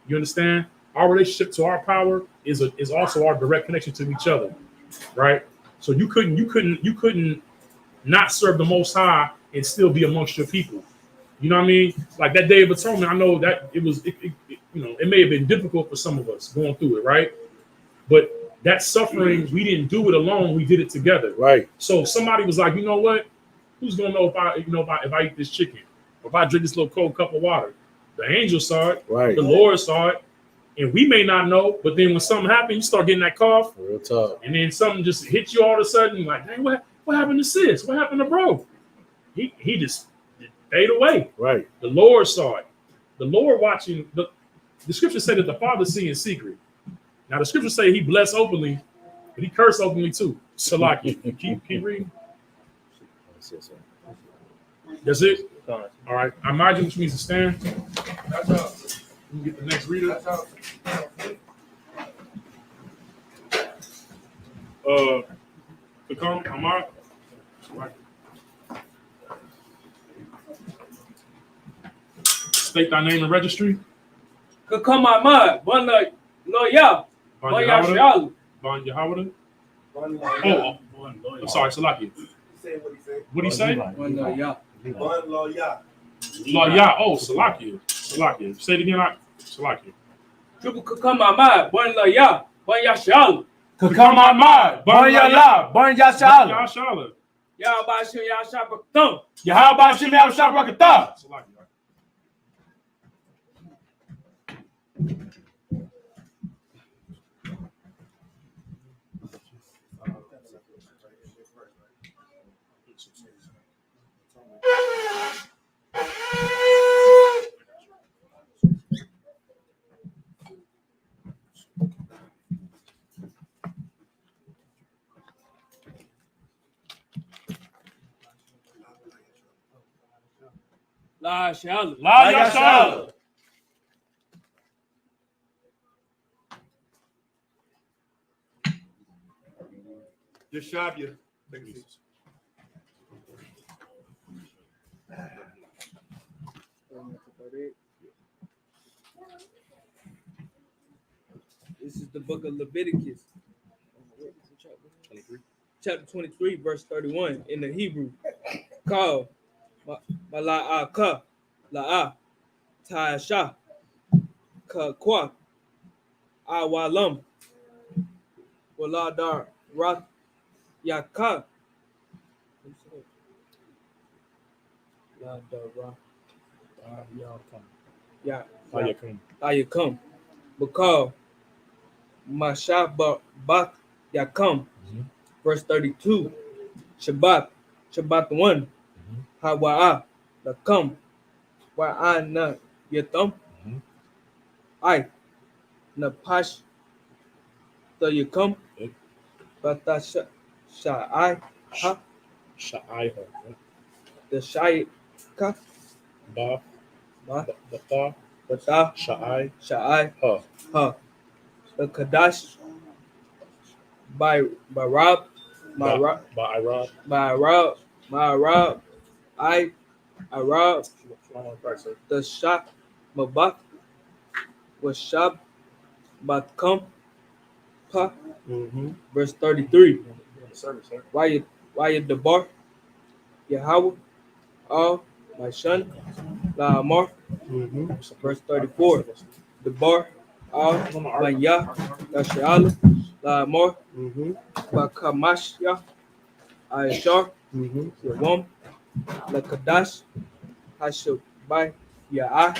You understand? Our relationship to our power is also our direct connection to each other, right? So you couldn't not serve the Most High and still be amongst your people. You know what I mean? Like that Day of Atonement, I know that it may have been difficult for some of us going through it, right? But that suffering, we didn't do it alone. We did it together. Right. So somebody was like, you know what? Who's gonna know if I eat this chicken, or if I drink this little cold cup of water? The angel saw it. Right. The Lord saw it. And we may not know, but then when something happens, you start getting that cough. Real tough. And then something just hits you all of a sudden, like, hey, what happened to sis? What happened to bro? He just fade away. Right. The Lord saw it. The Lord watching. The scriptures say that the Father see in secret. Now the scriptures say he blessed openly, but he cursed openly too. So like, keep reading. That's it. All right. I imagine which means to stand. That's up. You can get the next reader. To come, Amar. State thy name and registry. Come on, man. One lawyer. One yashal. Bon Yahweh. Oh, I'm sorry, Salaki. What did he say? One lawyer. Lawyer. Oh, Salaki. Say it again. Salaki. Come on, man. One lawyer. One yashal. Come on, man. Burn your law. Burn your shala. Yashala. Yabashim yashabaktum. Yahabashim Yabshabrakata. Salaki. La yashal. La Yashala. Yashabia. This is the book of Leviticus. Chapter 23, verse 31 in the Hebrew. Called Mala'aka. La'a. Tasha Kakwa Awalam Waladar Rat Yaka Ya Ayakum Bakal Mashabak Yakum. Verse 32. Shabbat 1. Hawa'a the come. Wa'ana yatum. I na pash the yakum. Bata sha'ai ha Sha'ai. the shai ka Ba. ba Bata. bata Sha'ai. ha the kadash by Rob my Rob I Arab the shop Mabak was shop but come pa verse 33. Why you the bar Yahweh all my son La Amar verse 34. The bar all my Yah Yashal La Amar Bakamashya Aishar Yawam La Kadash Hashabai Ya'ah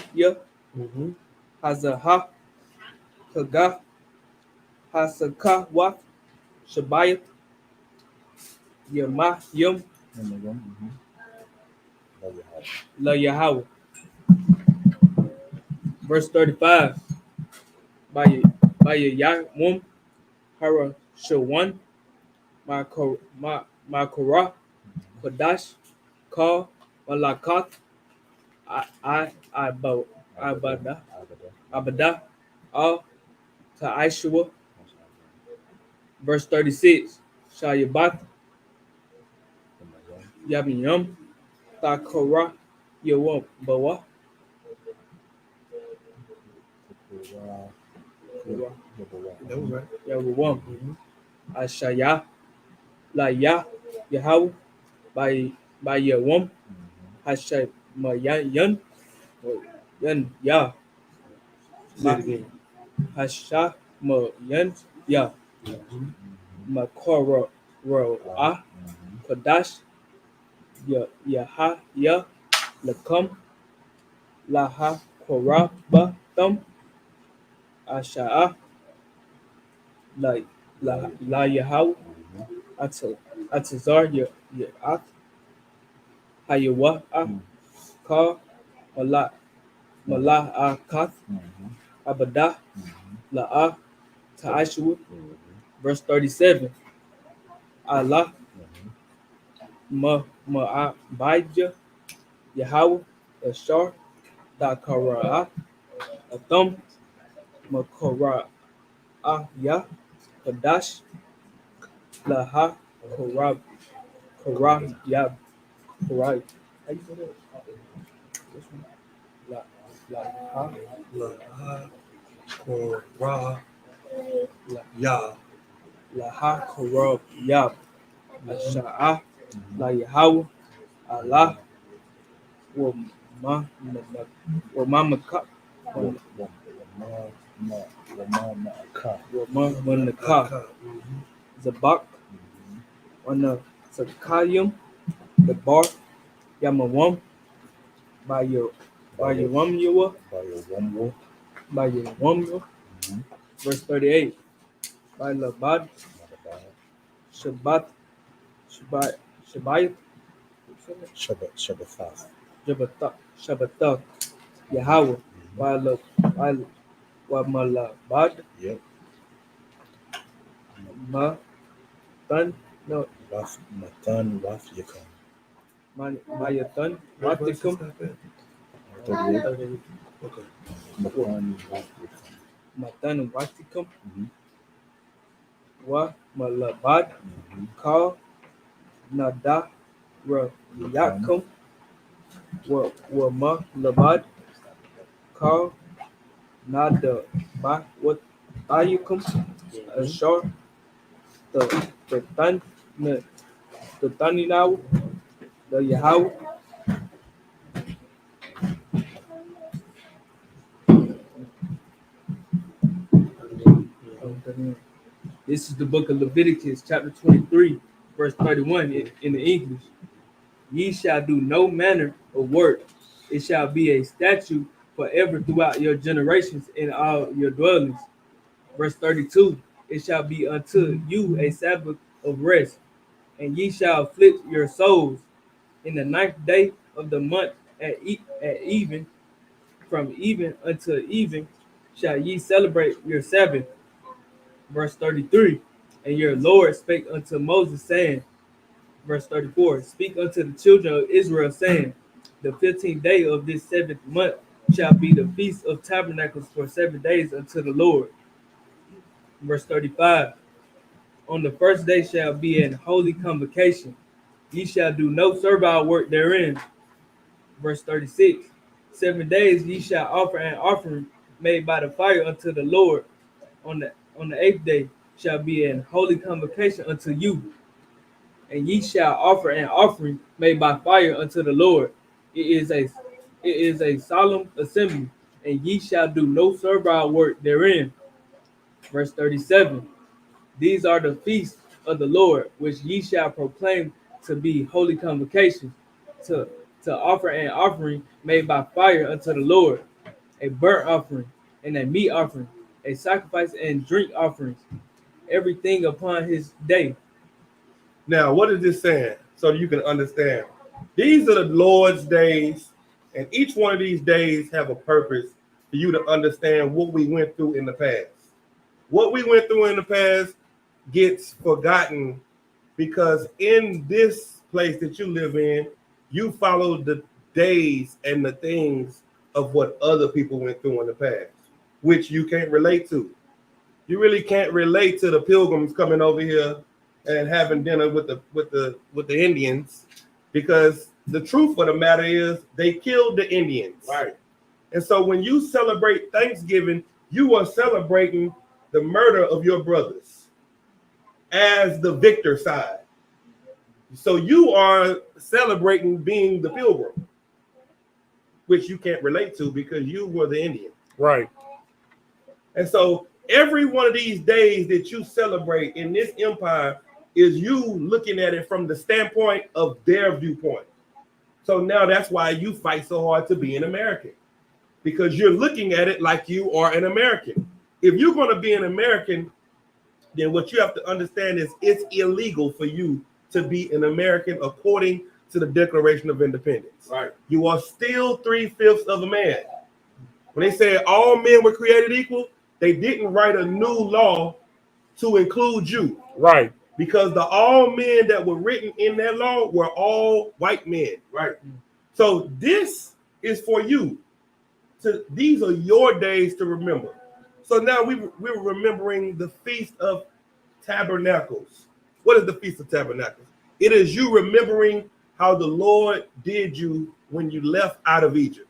Hazaha Kagah Hasakah Shabayat Yamah Yum La Yahweh. Verse 35. By Yahweh Hara Shawan Makora Kodash Ka Malakat Abada Al Ta'ishua. Verse 36. Shayabat Yabiyam Takora Yawam Bawa Yawam Ashaya La Yah Yahweh by Yawam Hashay Mayan Yan Yah Hasha Mayan Yah Makora Roa Kodash Yahya Lakam Laha Korabatam Asha'a La Yahweh Atazar Ya'at Hayawa Ka Mala'akat Abada La'a Ta'ashu. Verse 37. Allah Ma'abijah Yahweh Ashar Dakara Atham Makora Yah Kadash Laha Korab Yab Korai. How you say that? This one? Laha Korab Yab Asha'ah La Yahweh Allah Wama Manaka Zabak Wana Sakayim the bar Yamawam by your wam Yawa by your wam. Verse 38. By Labad Shabbat Shabbatak Yahweh by Malabad Matan no Matan Wafyakam. Mayatan Watikum Matan Watikum Wa Malabad Ka Nada Yakum Wa Malabad Ka Nada Ba What Ayukum Ashar the Tani now the Yahweh This is the book of Leviticus, chapter 23, verse 31 in the English. Ye shall do no manner of work. It shall be a statute forever throughout your generations in all your dwellings. Verse 32, it shall be unto you a Sabbath of rest, and ye shall afflict your souls. In the 9th day of the month at even, from even until even, shall ye celebrate your Sabbath. Verse 33, and your Lord spake unto Moses, saying, verse 34, speak unto the children of Israel, saying, the 15th day of this 7th month shall be the feast of tabernacles for 7 days unto the Lord. Verse 35, on the first day shall be an holy convocation. Ye shall do no servile work therein. Verse 36, 7 days ye shall offer an offering made by the fire unto the Lord. On the 8th day shall be an holy convocation unto you, and ye shall offer an offering made by fire unto the Lord. It is a solemn assembly, and ye shall do no servile work therein. Verse 37, these are the feasts of the Lord, which ye shall proclaim to be holy convocations, to offer an offering made by fire unto the Lord, a burnt offering and a meat offering, a sacrifice and drink offerings, everything upon his day. Now, what is this saying? So you can understand. These are the Lord's days, and each one of these days have a purpose for you to understand what we went through in the past. What we went through in the past gets forgotten because in this place that you live in, you follow the days and the things of what other people went through in the past, which you can't relate to. You really can't relate to the pilgrims coming over here and having dinner with the Indians, because the truth of the matter is they killed the Indians. Right. And so when you celebrate Thanksgiving, you are celebrating the murder of your brothers as the victor side. So you are celebrating being the pilgrim, which you can't relate to because you were the Indian. Right. And so every one of these days that you celebrate in this empire is you looking at it from the standpoint of their viewpoint. So now that's why you fight so hard to be an American, because you're looking at it like you are an American. If you're going to be an American, then what you have to understand is it's illegal for you to be an American according to the Declaration of Independence. Right. You are still 3/5 of a man. When they said all men were created equal, they didn't write a new law to include you. Right. Because the all men that were written in that law were all white men. Right. So this is for you. These are your days to remember. So now we're remembering the Feast of Tabernacles. What is the Feast of Tabernacles? It is you remembering how the Lord did you when you left out of Egypt,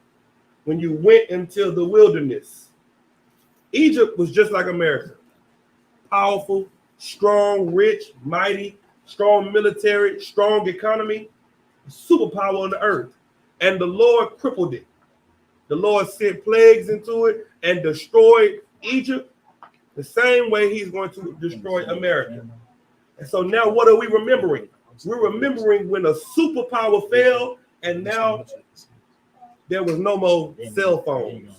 when you went into the wilderness. Egypt was just like America. Powerful, strong, rich, mighty, strong military, strong economy, superpower on the earth. And the Lord crippled it. The Lord sent plagues into it and destroyed Egypt the same way he's going to destroy America. And so now what are we remembering? We're remembering when a superpower fell, and now there was no more cell phones.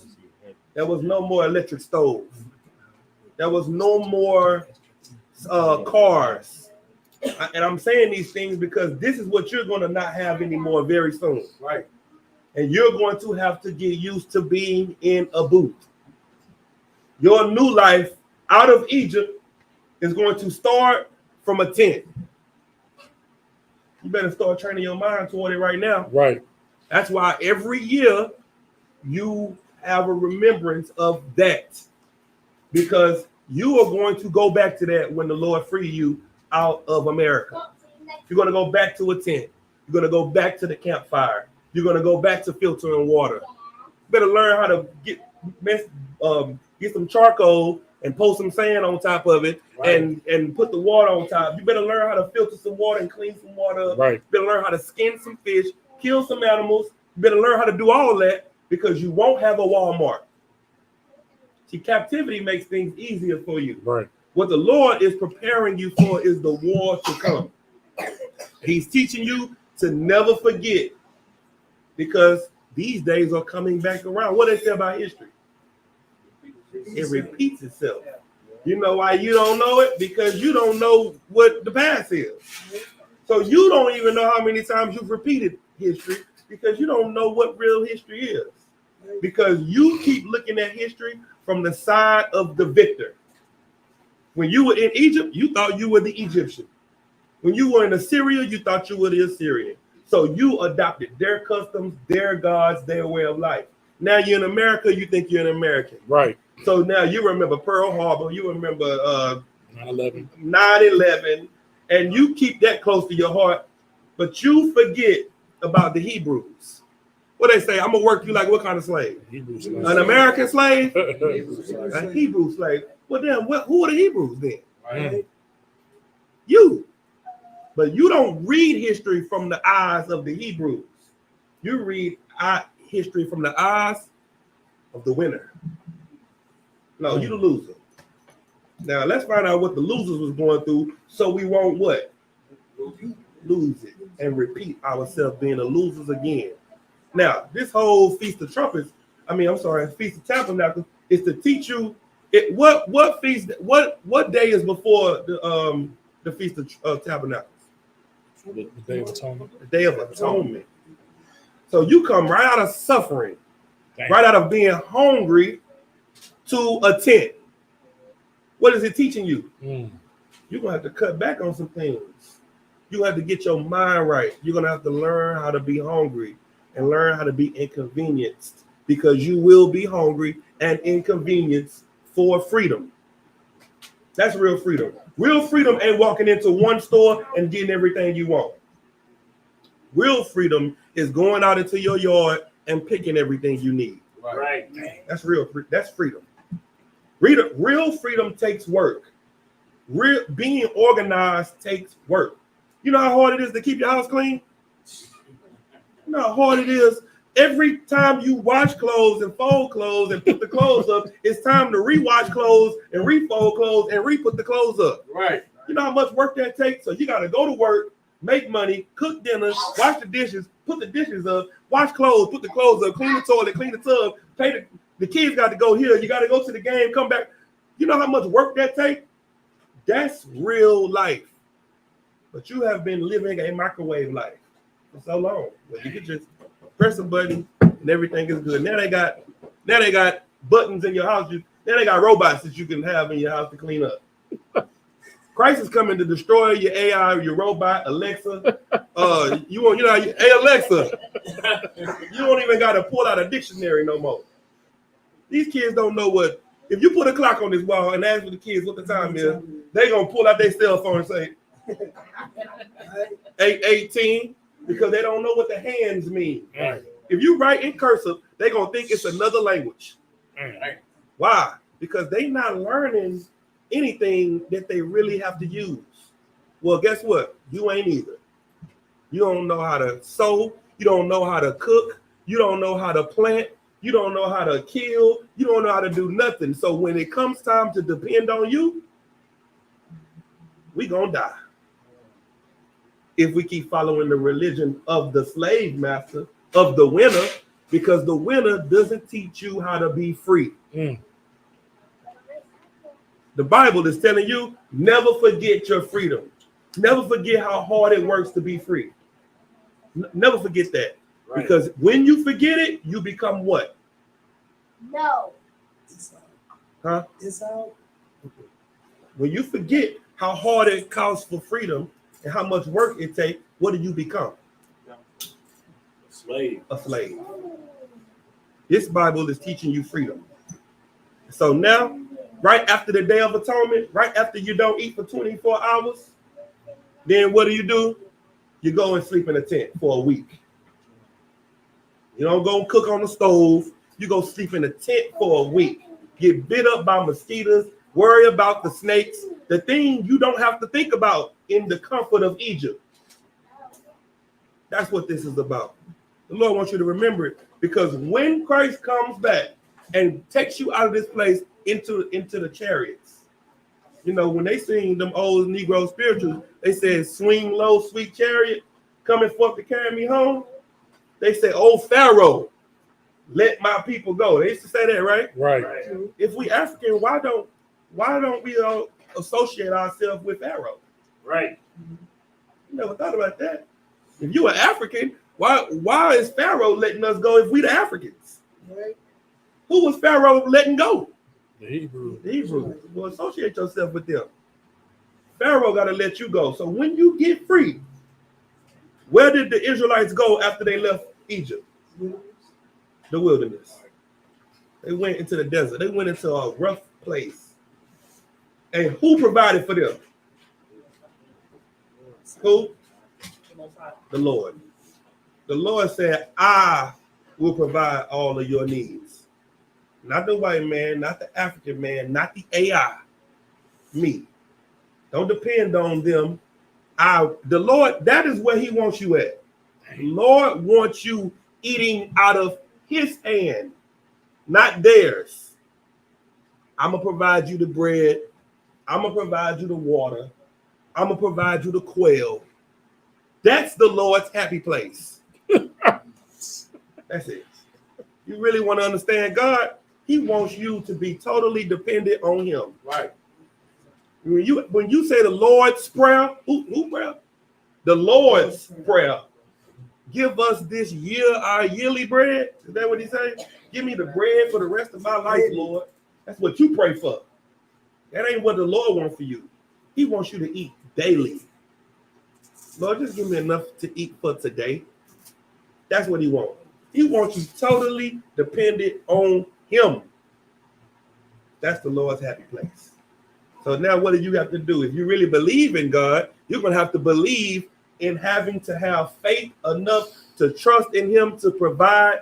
There was no more electric stoves. There was no more cars. And I'm saying these things because this is what you're going to not have anymore very soon. Right. And you're going to have to get used to being in a booth. Your new life out of Egypt is going to start from a tent. You better start training your mind toward it right now. Right. That's why every year you have a remembrance of that, because you are going to go back to that when the Lord free you out of America. You're going to go back to a tent. You're going to go back to the campfire. You're going to go back to filtering water. You better learn how to get some charcoal and pour some sand on top of it, right, and put the water on top. You better learn how to filter some water and clean some water up. Right. You better learn how to skin some fish, kill some animals. You better learn how to do all that, because you won't have a Walmart. See, captivity makes things easier for you. Right. What the Lord is preparing you for is the war to come. He's teaching you to never forget, because these days are coming back around. What they say about history? It repeats itself. You know why you don't know it? Because you don't know what the past is. So you don't even know how many times you've repeated history, because you don't know what real history is. Because you keep looking at history from the side of the victor. When you were in Egypt, you thought you were the Egyptian. When you were in Assyria, you thought you were the Assyrian. So you adopted their customs, their gods, their way of life. Now you're in America, you think you're an American. Right. So now you remember Pearl Harbor, you remember 9/11, and you keep that close to your heart, but you forget about the Hebrews. What they say, I'm gonna work you like what kind of slave? Hebrew slave. An American slave? Right. A Hebrew slave. Well, then, who are the Hebrews then? Right. You. But you don't read history from the eyes of the Hebrews. You read history from the eyes of the winner. No, you the loser. Now, let's find out what the losers was going through so we won't what? Lose it and repeat ourselves being the losers again. Now, this whole Feast of Tabernacles is to teach you what day is before the Feast of Tabernacles? The Day of Atonement. The Day of Atonement. So you come right out of suffering, Damn. right out of being hungry to a tent. What is it teaching you? You're gonna have to cut back on some things. You have to get your mind right. You're gonna have to learn how to be hungry and learn how to be inconvenienced, because you will be hungry and inconvenienced for freedom. That's real freedom. Real freedom ain't walking into one store and getting everything you want. Real freedom is going out into your yard and picking everything you need. Right. That's real. That's freedom. Real freedom takes work. Being organized takes work. You know how hard it is to keep your house clean? You know how hard it is. Every time you wash clothes and fold clothes and put the clothes up, it's time to rewash clothes and refold clothes and re-put the clothes up. Right. You know how much work that takes? So you got to go to work, make money, cook dinner, wash the dishes, put the dishes up, wash clothes, put the clothes up, clean the toilet, clean the tub, pay the kids got to go here. You got to go to the game, come back. You know how much work that takes? That's real life. But you have been living a microwave life for so long. Well, you can just press a button and everything is good. Now they got buttons in your house. Now they got robots that you can have in your house to clean up. Christ is coming to destroy your AI, your robot, Alexa. Hey Alexa, you don't even got to pull out a dictionary no more. These kids don't know what. If you put a clock on this wall and ask the kids what the time is, they gonna pull out their cell phone and say 8:18, because they don't know what the hands mean. Right. If you write in cursive, they gonna think it's another language. Right. Why? Because they not learning anything that they really have to use. Well, guess what? You ain't either. You don't know how to sew. You don't know how to cook. You don't know how to plant. You don't know how to kill. You don't know how to do nothing. So when it comes time to depend on you, we gonna die. If we keep following the religion of the slave master, of the winner, because the winner doesn't teach you how to be free. The Bible is telling you, never forget your freedom. Never forget how hard it works to be free. Never forget that. Right. Because when you forget it, you become what? No. Huh? It's out. When you forget how hard it costs for freedom and how much work it takes, what do you become? A slave. This Bible is teaching you freedom. So now, right after the Day of Atonement, right after you don't eat for 24 hours, then what do? You go and sleep in a tent for a week. You don't go cook on the stove. You go sleep in a tent for a week. Get bit up by mosquitoes. Worry about the snakes. The thing you don't have to think about in the comfort of Egypt. That's what this is about. The Lord wants you to remember it, because when Christ comes back and takes you out of this place into the chariots, You know, when they sing them old Negro spirituals, they said, swing low, sweet chariot, coming forth to carry me home. They say, oh, Pharaoh, let my people go. They used to say that, right? Right. If we African, why don't we all associate ourselves with Pharaoh? Right. You never thought about that. If you are African, why is Pharaoh letting us go if we the Africans? Right. Who was Pharaoh letting go? The Hebrew. The Hebrews. Well, associate yourself with them. Pharaoh got to let you go. So when you get free, where did the Israelites go after they left Egypt? The wilderness. They went into the desert. They went into a rough place. And who provided for them? Who? The Lord. The Lord said, I will provide all of your needs. Not the white man, not the African man, not the AI. Me. Don't depend on them. The Lord, that is where he wants you at. The Lord wants you eating out of his hand, not theirs. I'm going to provide you the bread. I'm going to provide you the water. I'm going to provide you the quail. That's the Lord's happy place. That's it. You really want to understand God? He wants you to be totally dependent on him. Right. When you say the Lord's Prayer, who prayer? The Lord's Prayer. Give us this year our yearly bread. Is that what he said? Give me the bread for the rest of my life, Lord. That's what you pray for. That ain't what the Lord wants for you. He wants you to eat daily. Lord, just give me enough to eat for today. That's what he wants. He wants you totally dependent on him. That's the Lord's happy place. So now what do you have to do? If you really believe in God, you're going to have to believe in having to have faith enough to trust in him to provide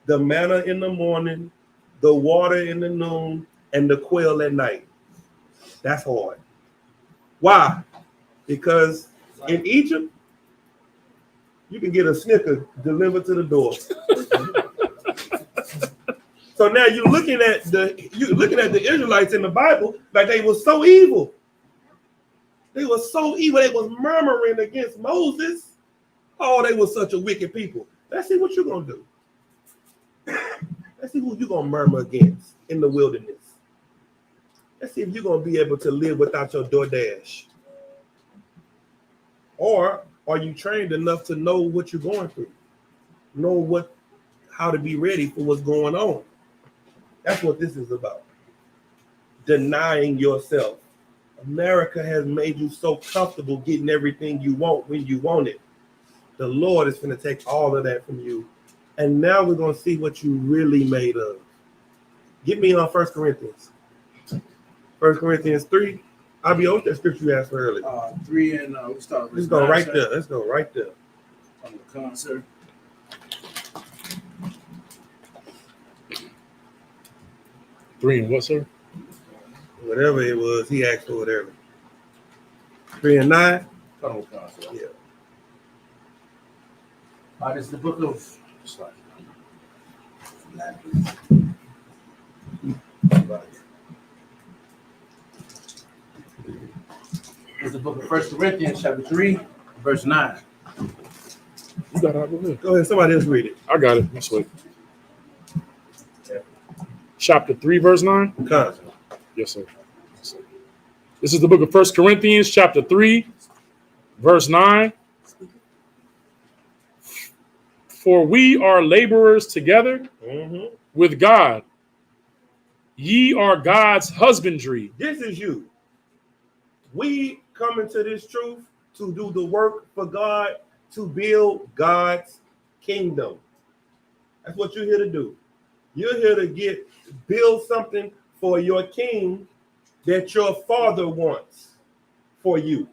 the manna in the morning, the water in the noon, and the quail at night. That's hard. Why? Because in Egypt, you can get a Snicker delivered to the door. So now you're looking at the Israelites in the Bible like they were so evil. They were so evil. They was murmuring against Moses. Oh, they were such a wicked people. Let's see what you're gonna do. Let's see who you're gonna murmur against in the wilderness. Let's see if you're gonna be able to live without your DoorDash. Or are you trained enough to know what you're going through? Know how to be ready for what's going on. That's what this is about. Denying yourself. America has made you so comfortable getting everything you want when you want it. The Lord is going to take all of that from you. And now we're going to see what you really made of. Get me on 1 Corinthians. 1 Corinthians 3. I'll be over that scripture you asked for earlier. 3 and we start. Let's go right there. Let's go right there. On the concert. 3 and what, sir? Whatever it was, he asked for it earlier. 3 and 9. On the concert. Yeah. This is the book of. It's the book of 1 Corinthians, chapter 3, verse 9. You got it. Go ahead. Go ahead. Somebody else read it. I got it. Let's wait. Chapter 3, verse 9? Cause. Yes, sir. This is the book of 1 Corinthians, chapter 3, verse 9. For we are laborers together with God. Ye are God's husbandry. This is you. We come into this truth to do the work for God, to build God's kingdom. That's what you're here to do. You're here to build something for your king that your father wants for you.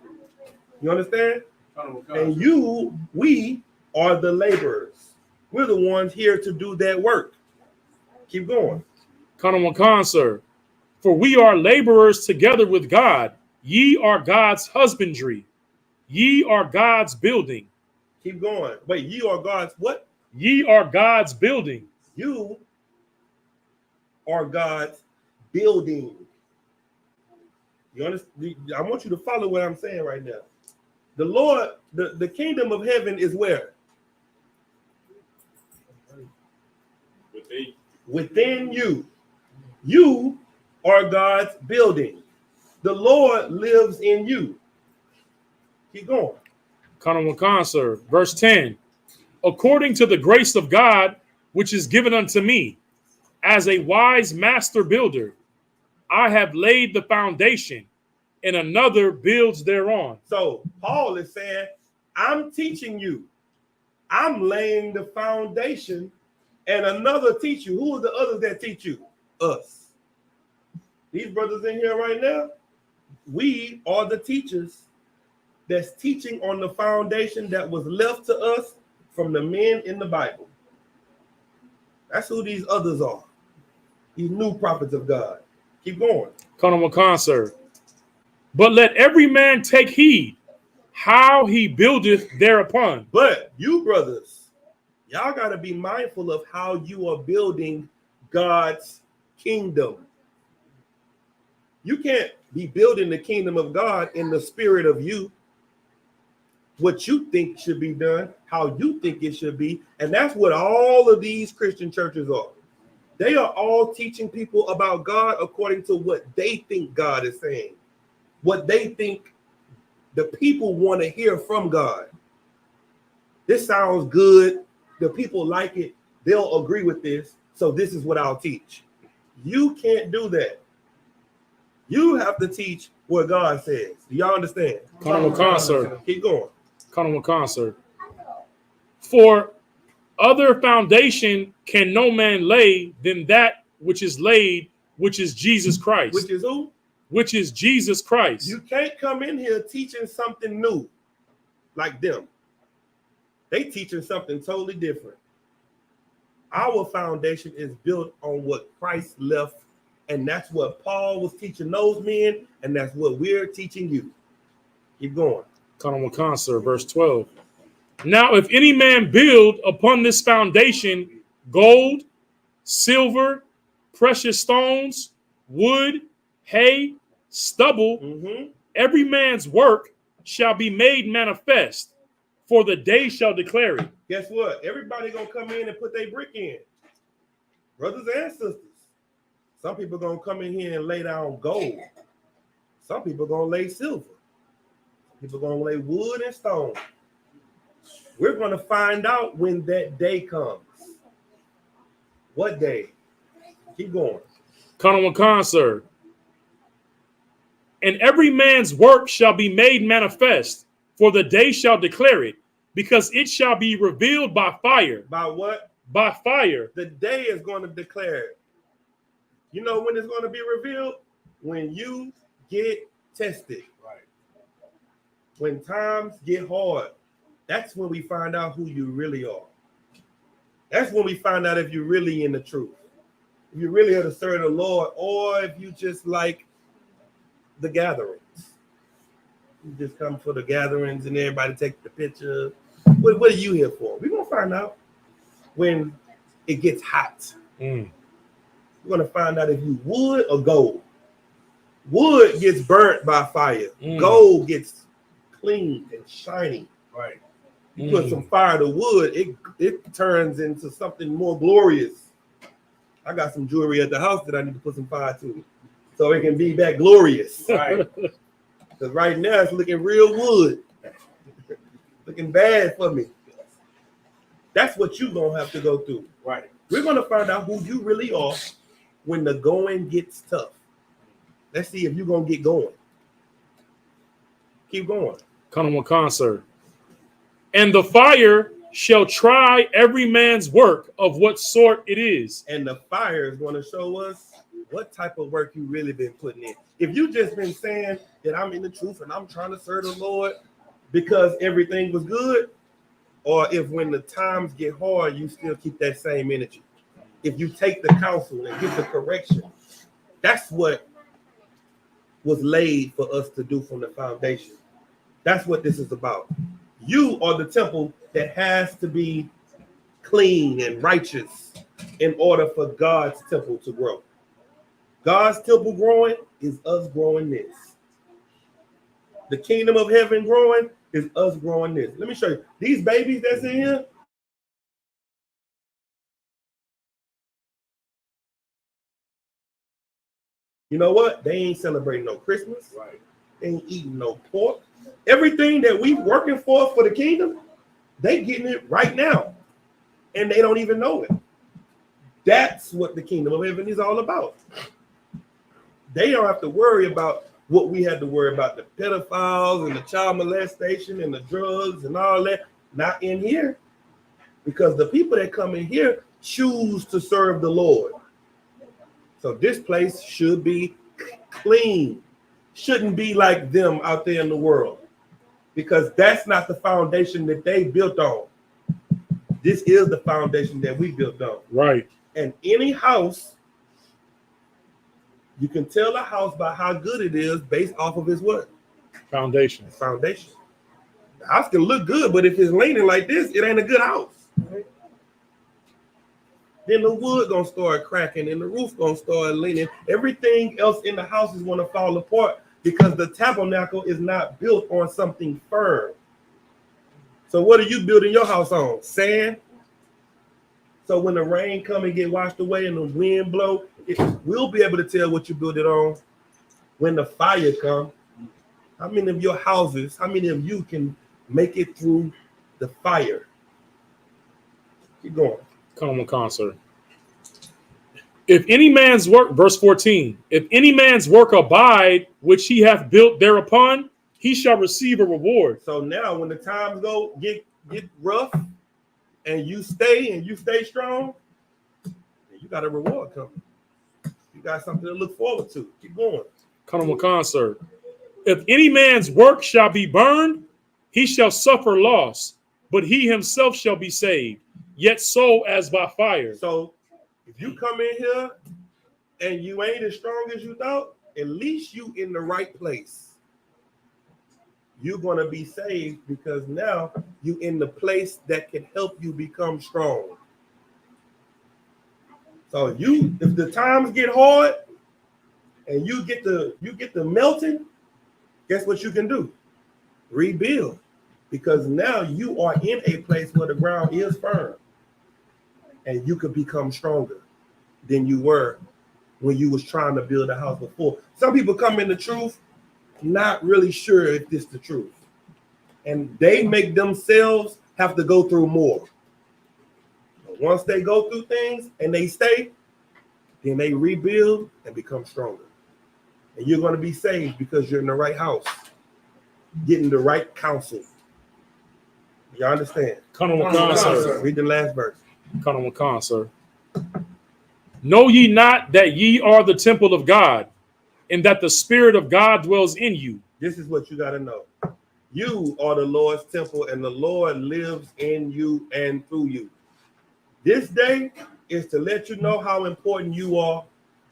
You understand? And we are the laborers. We're the ones here to do that work. Keep going. Sir. For we are laborers together with God. Ye are God's husbandry. Ye are God's building. Keep going. Wait, ye are God's what? Ye are God's building. You are God's building. You understand? I want you to follow what I'm saying right now. The Lord, the kingdom of heaven is where? Within you. You are God's building. The Lord lives in you. Keep going. Sir. Verse 10. According to the grace of God, which is given unto me, as a wise master builder, I have laid the foundation, and another builds thereon. So Paul is saying, I'm teaching you. I'm laying the foundation, and another teach you. Who are the others that teach you? Us. These brothers in here right now, we are the teachers that's teaching on the foundation that was left to us from the men in the Bible. That's who these others are. These new prophets of God. Keep going. Sir. But let every man take heed how he buildeth thereupon. But you brothers, y'all got to be mindful of how you are building God's kingdom. You can't be building the kingdom of God in the spirit of you. What you think should be done, how you think it should be. And that's what all of these Christian churches are. They are all teaching people about God according to what they think God is saying, what they think the people want to hear from God. This sounds good. The people like it. They'll agree with this. So this is what I'll teach. You can't do that. You have to teach what God says. Do y'all understand? Sir. Keep going. Sir. For other foundation can no man lay than that which is laid, which is Jesus Christ. Which is who? Which is Jesus Christ. You can't come in here teaching something new like them. They teaching something totally different. Our foundation is built on what Christ left, and that's what Paul was teaching those men, and that's what we're teaching you. Keep going. Sir. Verse 12. Now, if any man build upon this foundation gold, silver, precious stones, wood, hay, stubble, every man's work shall be made manifest, for the day shall declare it. Guess what? Everybody gonna come in and put their brick in. Brothers and sisters. Some people gonna come in here and lay down gold. Some people gonna lay silver. People gonna lay wood and stone. We're gonna find out when that day comes. What day? Keep going. Sir. And every man's work shall be made manifest, for the day shall declare it, because it shall be revealed by fire. By what? By fire. The day is going to declare it. You know when it's going to be revealed? When you get tested. Right. When times get hard. That's when we find out who you really are. That's when we find out if you're really in the truth. If you really are to serve the Lord, or if you just like the gatherings. You just come for the gatherings and everybody take the picture. What are you here for? We're going to find out when it gets hot. We're going to find out if you wood or gold. Wood gets burnt by fire. Gold gets clean and shiny. Right. You put some fire to wood, it turns into something more glorious. I got some jewelry at the house that I need to put some fire to, so it can be back glorious. Right. Because right now it's looking real wood. Looking bad for me. That's what you're going to have to go through. Right. We're going to find out who you really are when the going gets tough. Let's see if you're going to get going. Keep going. Sir. And the fire shall try every man's work of what sort it is. And the fire is going to show us what type of work you really been putting in. If you just been saying that I'm in the truth and I'm trying to serve the Lord because everything was good, or if when the times get hard, you still keep that same energy. If you take the counsel and get the correction, that's what was laid for us to do from the foundation. That's what this is about. You are the temple that has to be clean and righteous in order for God's temple to grow. God's temple growing is us growing this. the kingdom of heaven growing is us growing this. Let me show you. These babies that's in here, you know what? They ain't celebrating no Christmas. Right. They ain't eating no pork. Everything that we working for the kingdom, they getting it right now. And they don't even know it. That's what the kingdom of heaven is all about. They don't have to worry about what we had to worry about, the pedophiles and the child molestation and the drugs and all that. Not in here. Because the people that come in here choose to serve the Lord. So this place should be clean. Shouldn't be like them out there in the world. Because that's not the foundation that they built on. This is the foundation that we built on. Right. And any house, you can tell a house by how good it is based off of its what? Foundation. Foundation. The house can look good, but if it's leaning like this, it ain't a good house. Right? Then the wood gonna start cracking and the roof gonna start leaning. Everything else in the house is gonna fall apart because the tabernacle is not built on something firm. So what are you building your house on? Sand? So when the rain come and get washed away and the wind blow, we'll be able to tell what you built it on. When the fire come, how many of your houses, how many of you can make it through the fire? Keep going. Common concert. If any man's work, verse 14, if any man's work abide, which he hath built thereupon, he shall receive a reward. So now when the times go get rough and you stay strong, you got a reward coming. You got something to look forward to. Keep going. Common concert. If any man's work shall be burned, he shall suffer loss, but he himself shall be saved, yet so as by fire. So if you come in here and you ain't as strong as you thought, at least you in the right place. You're going to be saved because now you in the place that can help you become strong. So if the times get hard and you get the melting, guess what you can do? Rebuild. Because now you are in a place where the ground is firm. And you could become stronger than you were when you was trying to build a house before. Some people come in the truth, not really sure if this is the truth. And they make themselves have to go through more. But once they go through things and they stay, then they rebuild and become stronger. And you're going to be saved because you're in the right house, getting the right counsel. You understand? Read the last verse. Sir. Know ye not that ye are the temple of God, and that the Spirit of God dwells in you? This is what you got to know. You are the Lord's temple, and the Lord lives in you and through you. This day is to let you know how important you are,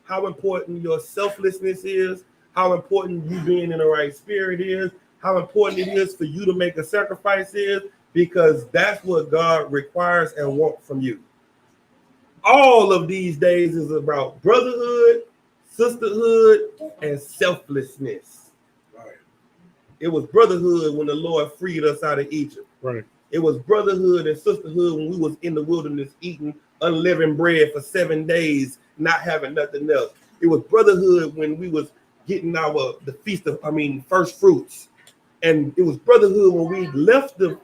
how important your selflessness is, how important you being in the right spirit is, how important it is for you to make a sacrifice is, because that's what God requires and wants from you. All of these days is about brotherhood, sisterhood, and selflessness. Right. It was brotherhood when the Lord freed us out of Egypt. Right. It was brotherhood and sisterhood when we was in the wilderness eating unleavened bread for 7 days, not having nothing else. It was brotherhood when we was getting the feast of, first fruits. And it was brotherhood when we left the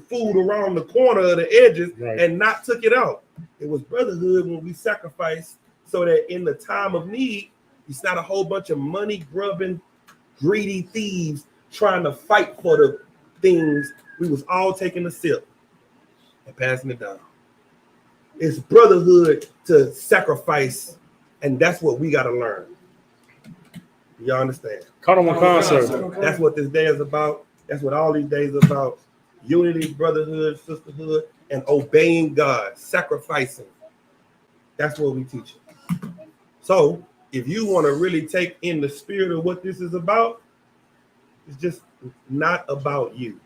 food around the corner of the edges and not took it out. It was brotherhood when we sacrificed so that in the time of need, it's not a whole bunch of money grubbing, greedy thieves trying to fight for the things. We was all taking a sip and passing it down. It's brotherhood to sacrifice, and that's what we got to learn. You understand? That's what this day is about. That's what all these days are about. Unity, brotherhood, sisterhood, and obeying God, sacrificing. That's what we teach. So if you want to really take in the spirit of what this is about, it's just not about you.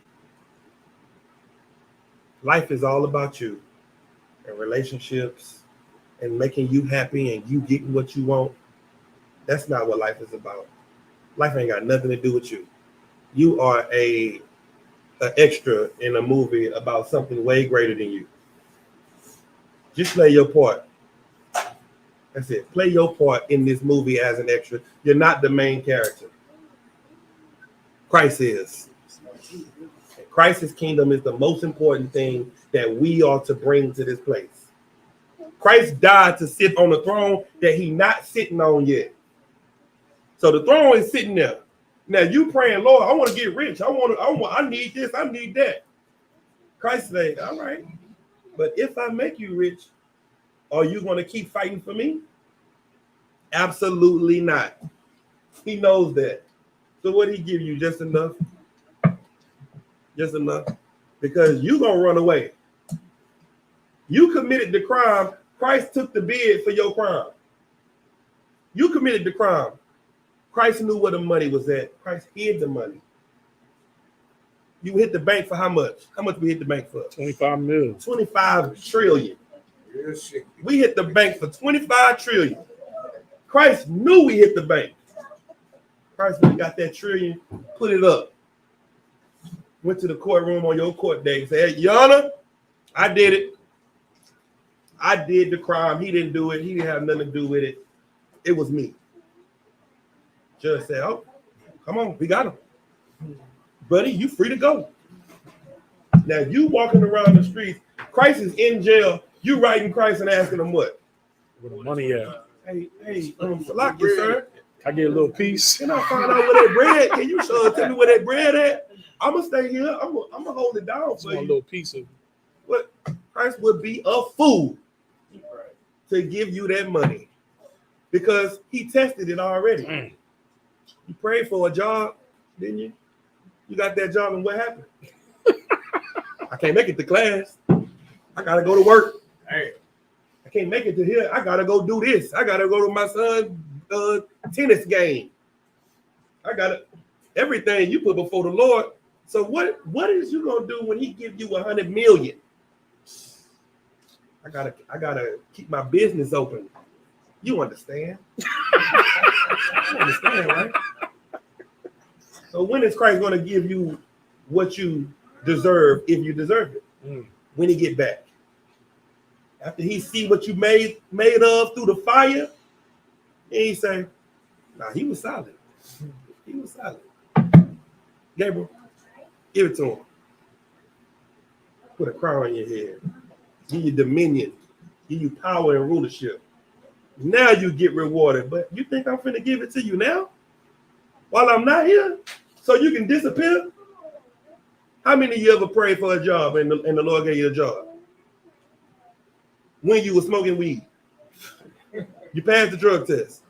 Life is all about you and relationships and making you happy and you getting what you want. That's not what life is about. Life ain't got nothing to do with you. you are a extra in a movie about something way greater than you. Just play your part. That's it. Play your part in this movie as an extra. You're not the main character. Christ is. Christ's kingdom is the most important thing that we are to bring to this place. Christ died to sit on the throne that he's not sitting on yet. So the throne is sitting there. Now you praying, Lord, I want to get rich. I need this, I need that. Christ said, all right, but if I make you rich, are you going to keep fighting for me? Absolutely not. He knows that. So what he give you? Just enough? Just enough? Because you going to run away. You committed the crime. Christ took the bid for your crime. You committed the crime. Christ knew where the money was at. Christ hid the money. You hit the bank for how much? How much we hit the bank for? 25 million. 25 trillion. We hit the bank for 25 trillion. Christ knew we hit the bank. Christ when he got that trillion, put it up. Went to the courtroom on your court day and said, Your Honor, I did it. I did the crime. He didn't do it. He didn't have nothing to do with it. It was me. Judge said, oh, come on, we got him. Buddy, you free to go. Now you walking around the streets, Christ is in jail, you writing Christ and asking him what? Where the money at? Hey, lock you, sir. Can I get a little piece? Can I find out where that bread? Can you tell me where that bread at? I'm gonna stay here. I'm gonna hold it down for you. A little piece of it. What? Christ would be a fool to give you that money because he tested it already. You prayed for a job, didn't you? You got that job, and what happened? I can't make it to class. I gotta go to work. Hey, I can't make it to here. I gotta go do this. I gotta go to my son's tennis game. I gotta everything you put before the Lord. So what is you gonna do when he give you 100 million? I gotta keep my business open. You understand? You understand, right? So when is Christ going to give you what you deserve if you deserve it? When he get back. After he see what you made of through the fire, and he say, nah, he was solid. He was solid. Gabriel, give it to him. Put a crown on your head. Give you dominion. Give you power and rulership. Now you get rewarded. But you think I'm finna give it to you now? While I'm not here? So you can disappear? How many of you ever prayed for a job and the Lord gave you a job? When you were smoking weed. You passed the drug test.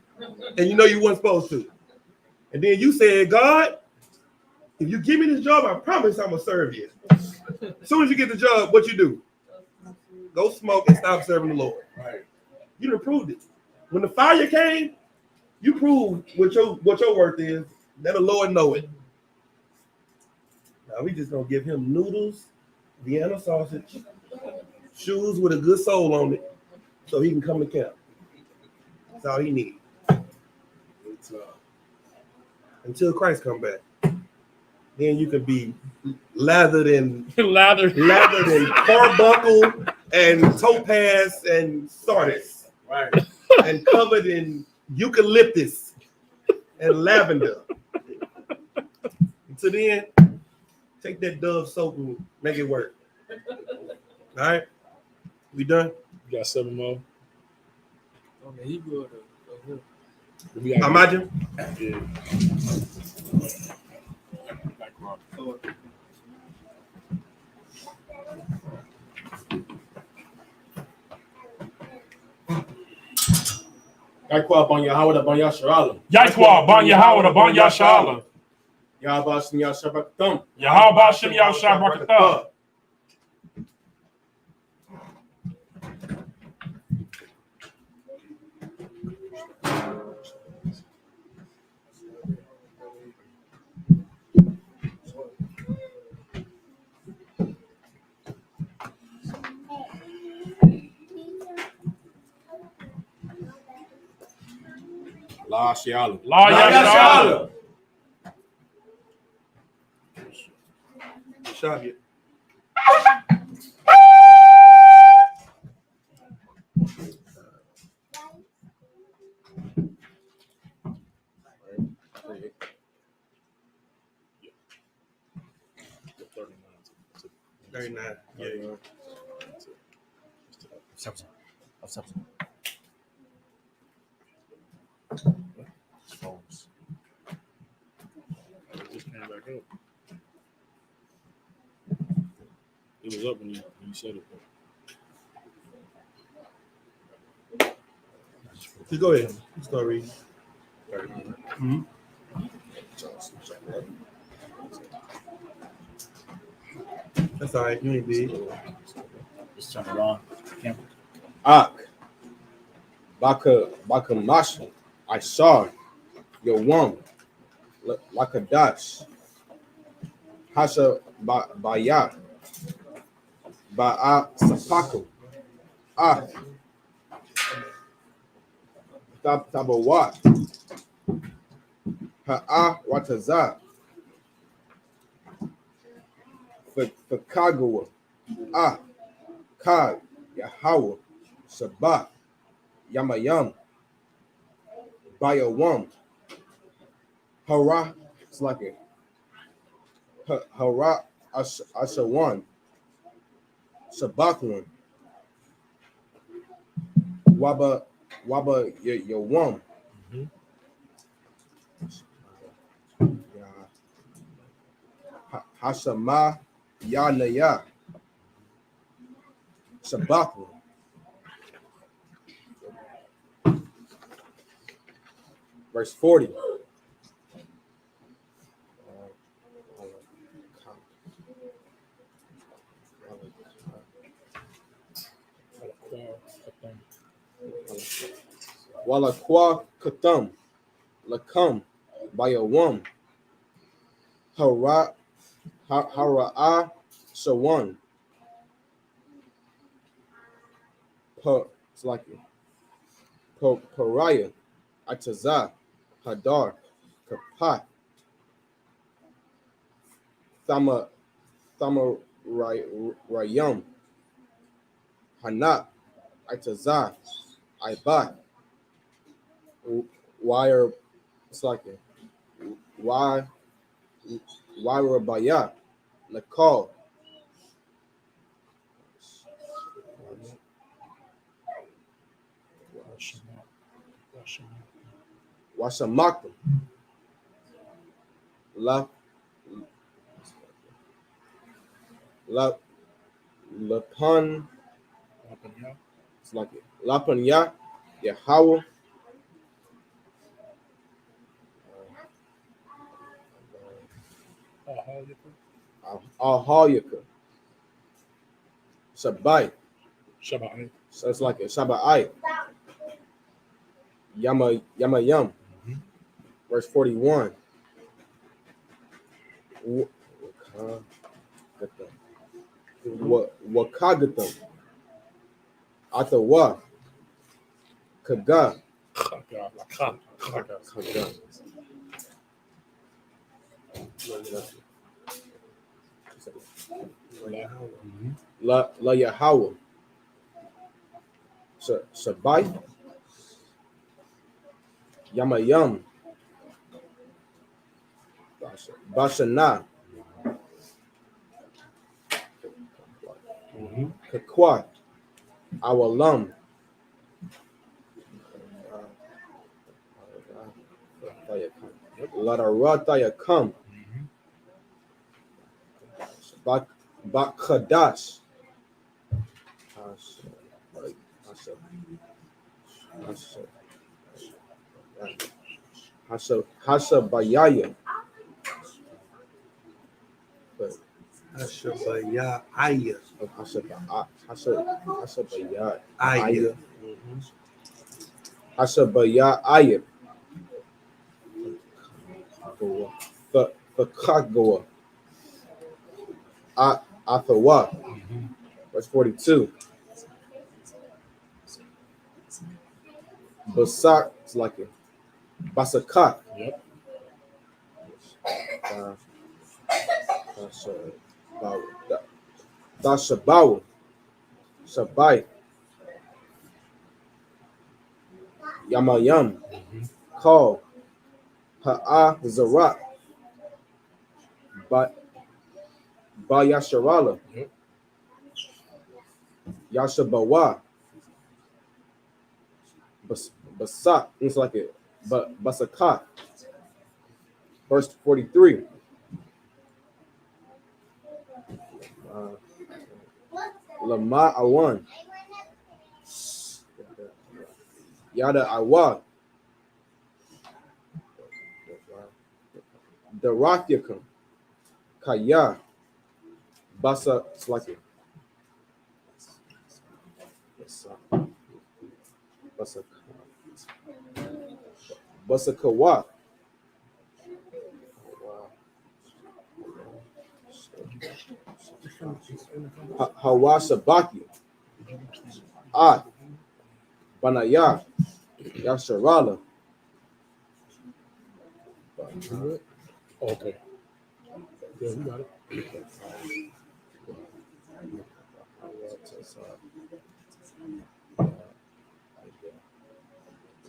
And you know you weren't supposed to. And then you said, God, if you give me this job, I promise I'm going to serve you. As soon as you get the job, what you do? Go smoke and stop serving the Lord. Right. You done proved it. When the fire came, you proved what your worth is. Let the Lord know it. Now we just gonna give him noodles, Vienna sausage, shoes with a good sole on it, so he can come to camp. That's all he needs. Until Christ come back, then you can be lathered in carbuncle and topaz and sardis, right? And covered in eucalyptus and lavender. Until then, take that Dove soap and make it work. All right, we done. You got 7 more. Okay, he good. Imagine. Yeah. Yaquab ban Yahweh ban Yasharala. Yaquab ban Yahweh ban Yasharala. Yahweh Shem Yashabakatam. Yahweh Shem Yashabakatam. La Shiala. La Yashala. Shabbat. $39. 39. Yeah. It just came back up. It was up when you said it. Just go ahead. Start reading. 39. That's all right. You ain't big. Just turn it on. Ak, Baka Mashi, I saw your one, Lakadash, Hasha Baya, Ba'a Sapaku, Tabawat, Ha'a Wataza, Fakagawa, Kag, Yahawah, Sabah, Yamayam, Bayawam, Hara, it's like it. Hara Ashawan, Sabakwan, Waba Yawam, Hashama Yanaya, Sabakwan. Verse 40. Walakwa Katham, Lakam, Bayawam, Hara'a Shawan, it's like Pariah, Atazah, Hadar, Kapat, Rayam, Hanat, Atazah, Ibat, Wire, it's like Rabaya, Nakal, Washamakam, Lapan, it's like Lapanya, Yahawah, Ahayaka, Shabai, so it's like a Shabai, Yamayam, verse 41. Wakagatam, Atawa, Kaga, La Yahawah, Shabai, Yamayam, Bashana, Kakwat, Awalam, Ladaratayakam, Bakadash, Hashabayaya, Hashabaya Aya. Hashabaya Aya. Hashabaya Ayah, Fakagawa, Athawa, verse 42. Basak, it's like it. Basakat. Dashabawa, Shabai, Yamayam, Call, Ha'a Zarak, Bayasharala, Yashabawa, Basak, it's like it, but Basaka, verse 43. Lama Awan, Yada Awa, Darakyakum, Kaya, Basa, it's like it. Basakawa. Hawa Sabaki. Banaya. Yasharala. Okay. Yeah, you got it.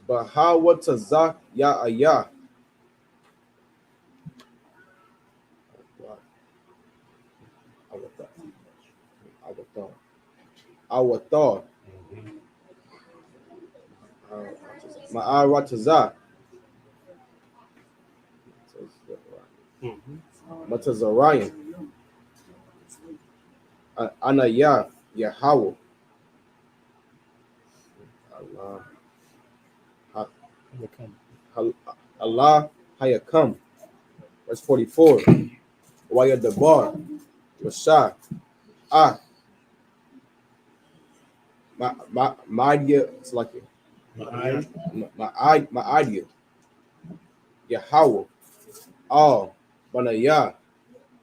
Bahawa Tazak Ya Aya. Our thought. Ma'aratazak. Matazarayan. Anaya Yahweh. Allah Hayakam. Verse 44. Waya Dabar. Rashad. My idea, it's like it. My idea. Yahweh. All. Banaya.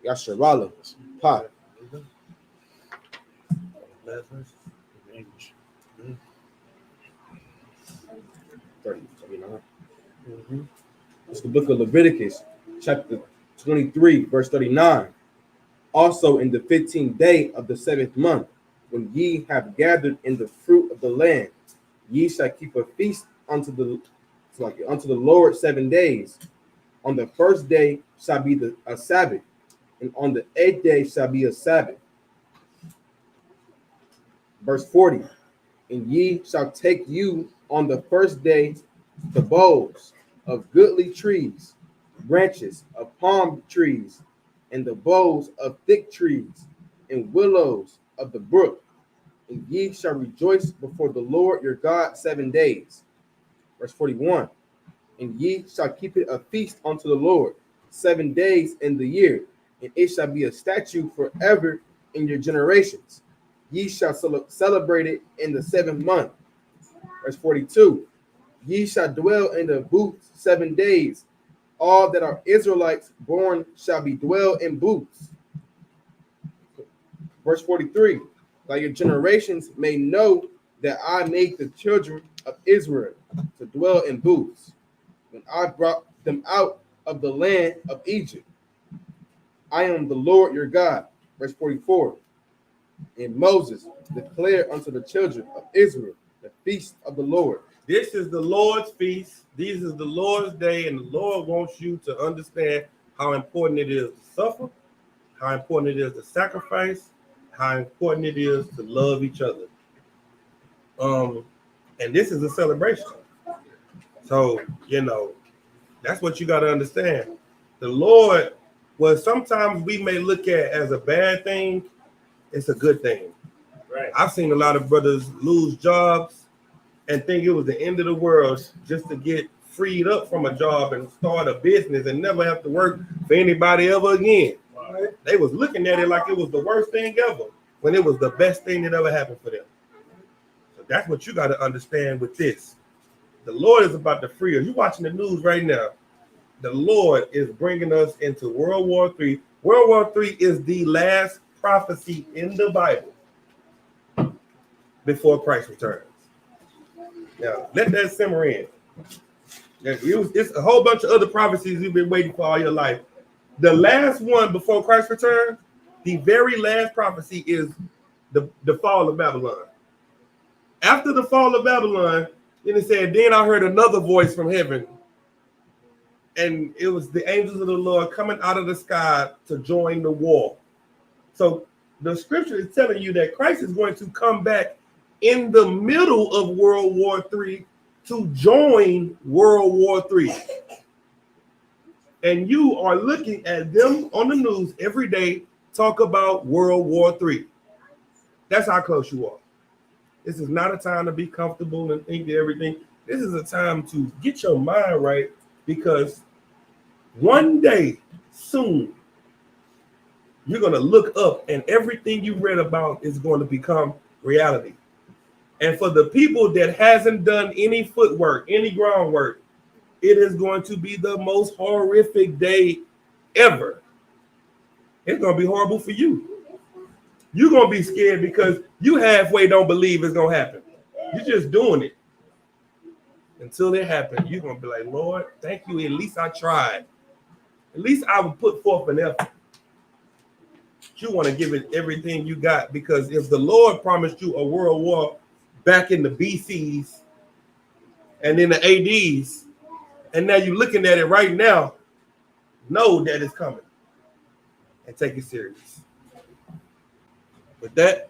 Yasharala. Pa. English. 39. It's the book of Leviticus, chapter 23, verse 39. Also in the 15th day of the 7th month, when ye have gathered in the fruit of the land, ye shall keep a feast unto the Lord 7 days. On the first day shall be a Sabbath, and on the 8th day shall be a Sabbath. Verse 40. And ye shall take you on the first day the boughs of goodly trees, branches of palm trees, and the boughs of thick trees, and willows of the brook. And ye shall rejoice before the Lord your God 7 days. Verse 41. And ye shall keep it a feast unto the Lord 7 days in the year, and it shall be a statute forever in your generations. Ye shall celebrate it in the 7th month. Verse 42. Ye shall dwell in the booths 7 days. All that are Israelites born shall be dwell in booths. Verse 43. That your generations may know that I made the children of Israel to dwell in booths, when I brought them out of the land of Egypt. I am the Lord your God. Verse 44. And Moses declared unto the children of Israel the feast of the Lord. This is the Lord's feast. This is the Lord's day, and the Lord wants you to understand how important it is to suffer, how important it is to sacrifice, how important it is to love each other. And this is a celebration. So, that's what you got to understand. The Lord, what sometimes we may look at as a bad thing, it's a good thing. Right. I've seen a lot of brothers lose jobs and think it was the end of the world just to get freed up from a job and start a business and never have to work for anybody ever again. Wow. They was looking at it like it was the worst thing ever, when it was the best thing that ever happened for them. So that's what you got to understand with this. The Lord is about to free us. You're watching the news right now. The Lord is bringing us into World War III. World War III is the last prophecy in the Bible before Christ returns. Now, let that simmer in. It's a whole bunch of other prophecies you've been waiting for all your life. The last one before Christ returns The very last prophecy is the fall of Babylon. After the fall of Babylon, then it said, then I heard another voice from heaven. And it was the angels of the Lord coming out of the sky to join the war. So the scripture is telling you that Christ is going to come back in the middle of World War III to join World War III. And you are looking at them on the news every day talk about World War III. That's how close you are. This is not a time to be comfortable and think that everything. This is a time to get your mind right, because one day soon you're going to look up and everything you read about is going to become reality. And for the people that hasn't done any footwork, any groundwork, it is going to be the most horrific day ever. It's going to be horrible for you. You're going to be scared because you halfway don't believe it's going to happen. You're just doing it. Until it happens, you're going to be like, Lord, thank you. At least I tried. At least I would put forth an effort. You want to give it everything you got, because if the Lord promised you a world war back in the BCs and in the ADs, and now you're looking at it right now, know that it's coming and take it serious. With that,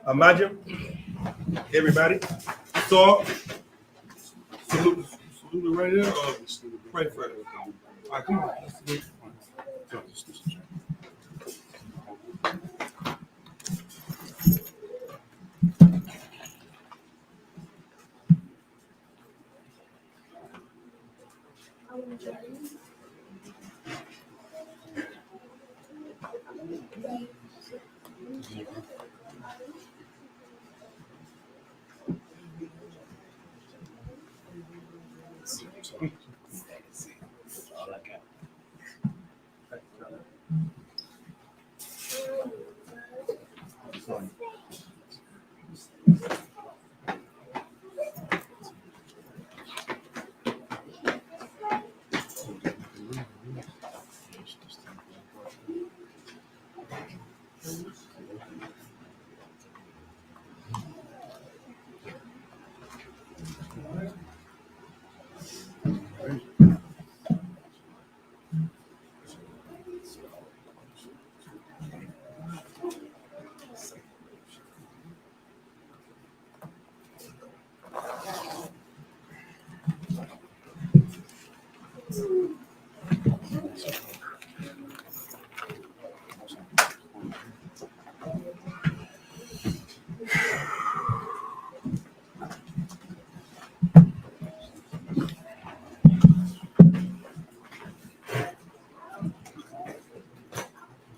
imagine everybody saw salute right here. Pray for it. All right, come on.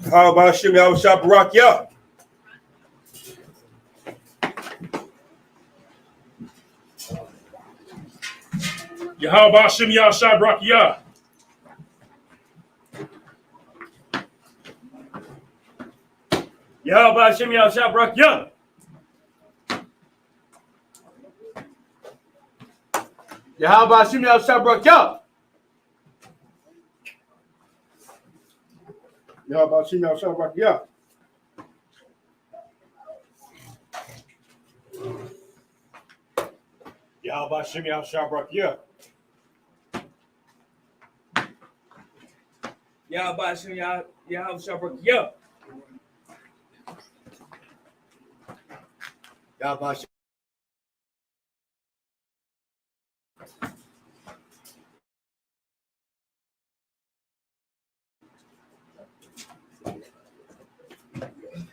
How about Shimmy Al-Shab Rock Ya? Yahweh Hashem Yahshua Brakiyah. Yahweh Hashem Yahshua Brakiyah. Yahweh Hashem Yahshua Brakiyah. Yahweh Hashem Yahshua Brakiyah. Yahweh Hashem Yahshua Brakiyah. Yahweh Hashem Yahshua Brakiyah. Yahweh Hashem.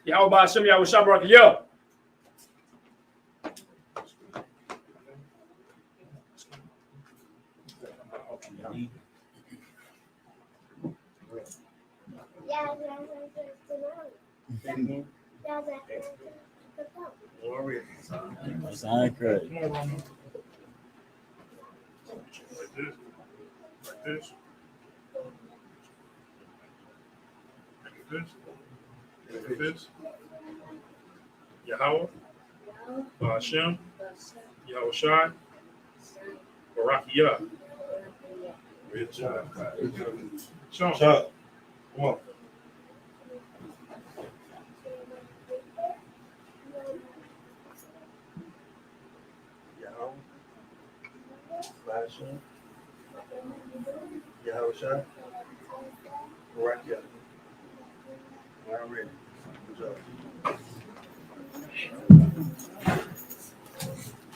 Yahweh Hashem Yahshua Brakiyah. Sound great. Like this. Like this. Like this. Like this. Yahweh. Hashem. Yahushai. Barakiyah. Good job. Sean. Chuck, come on. Yahushua. Right here. All right. Good job.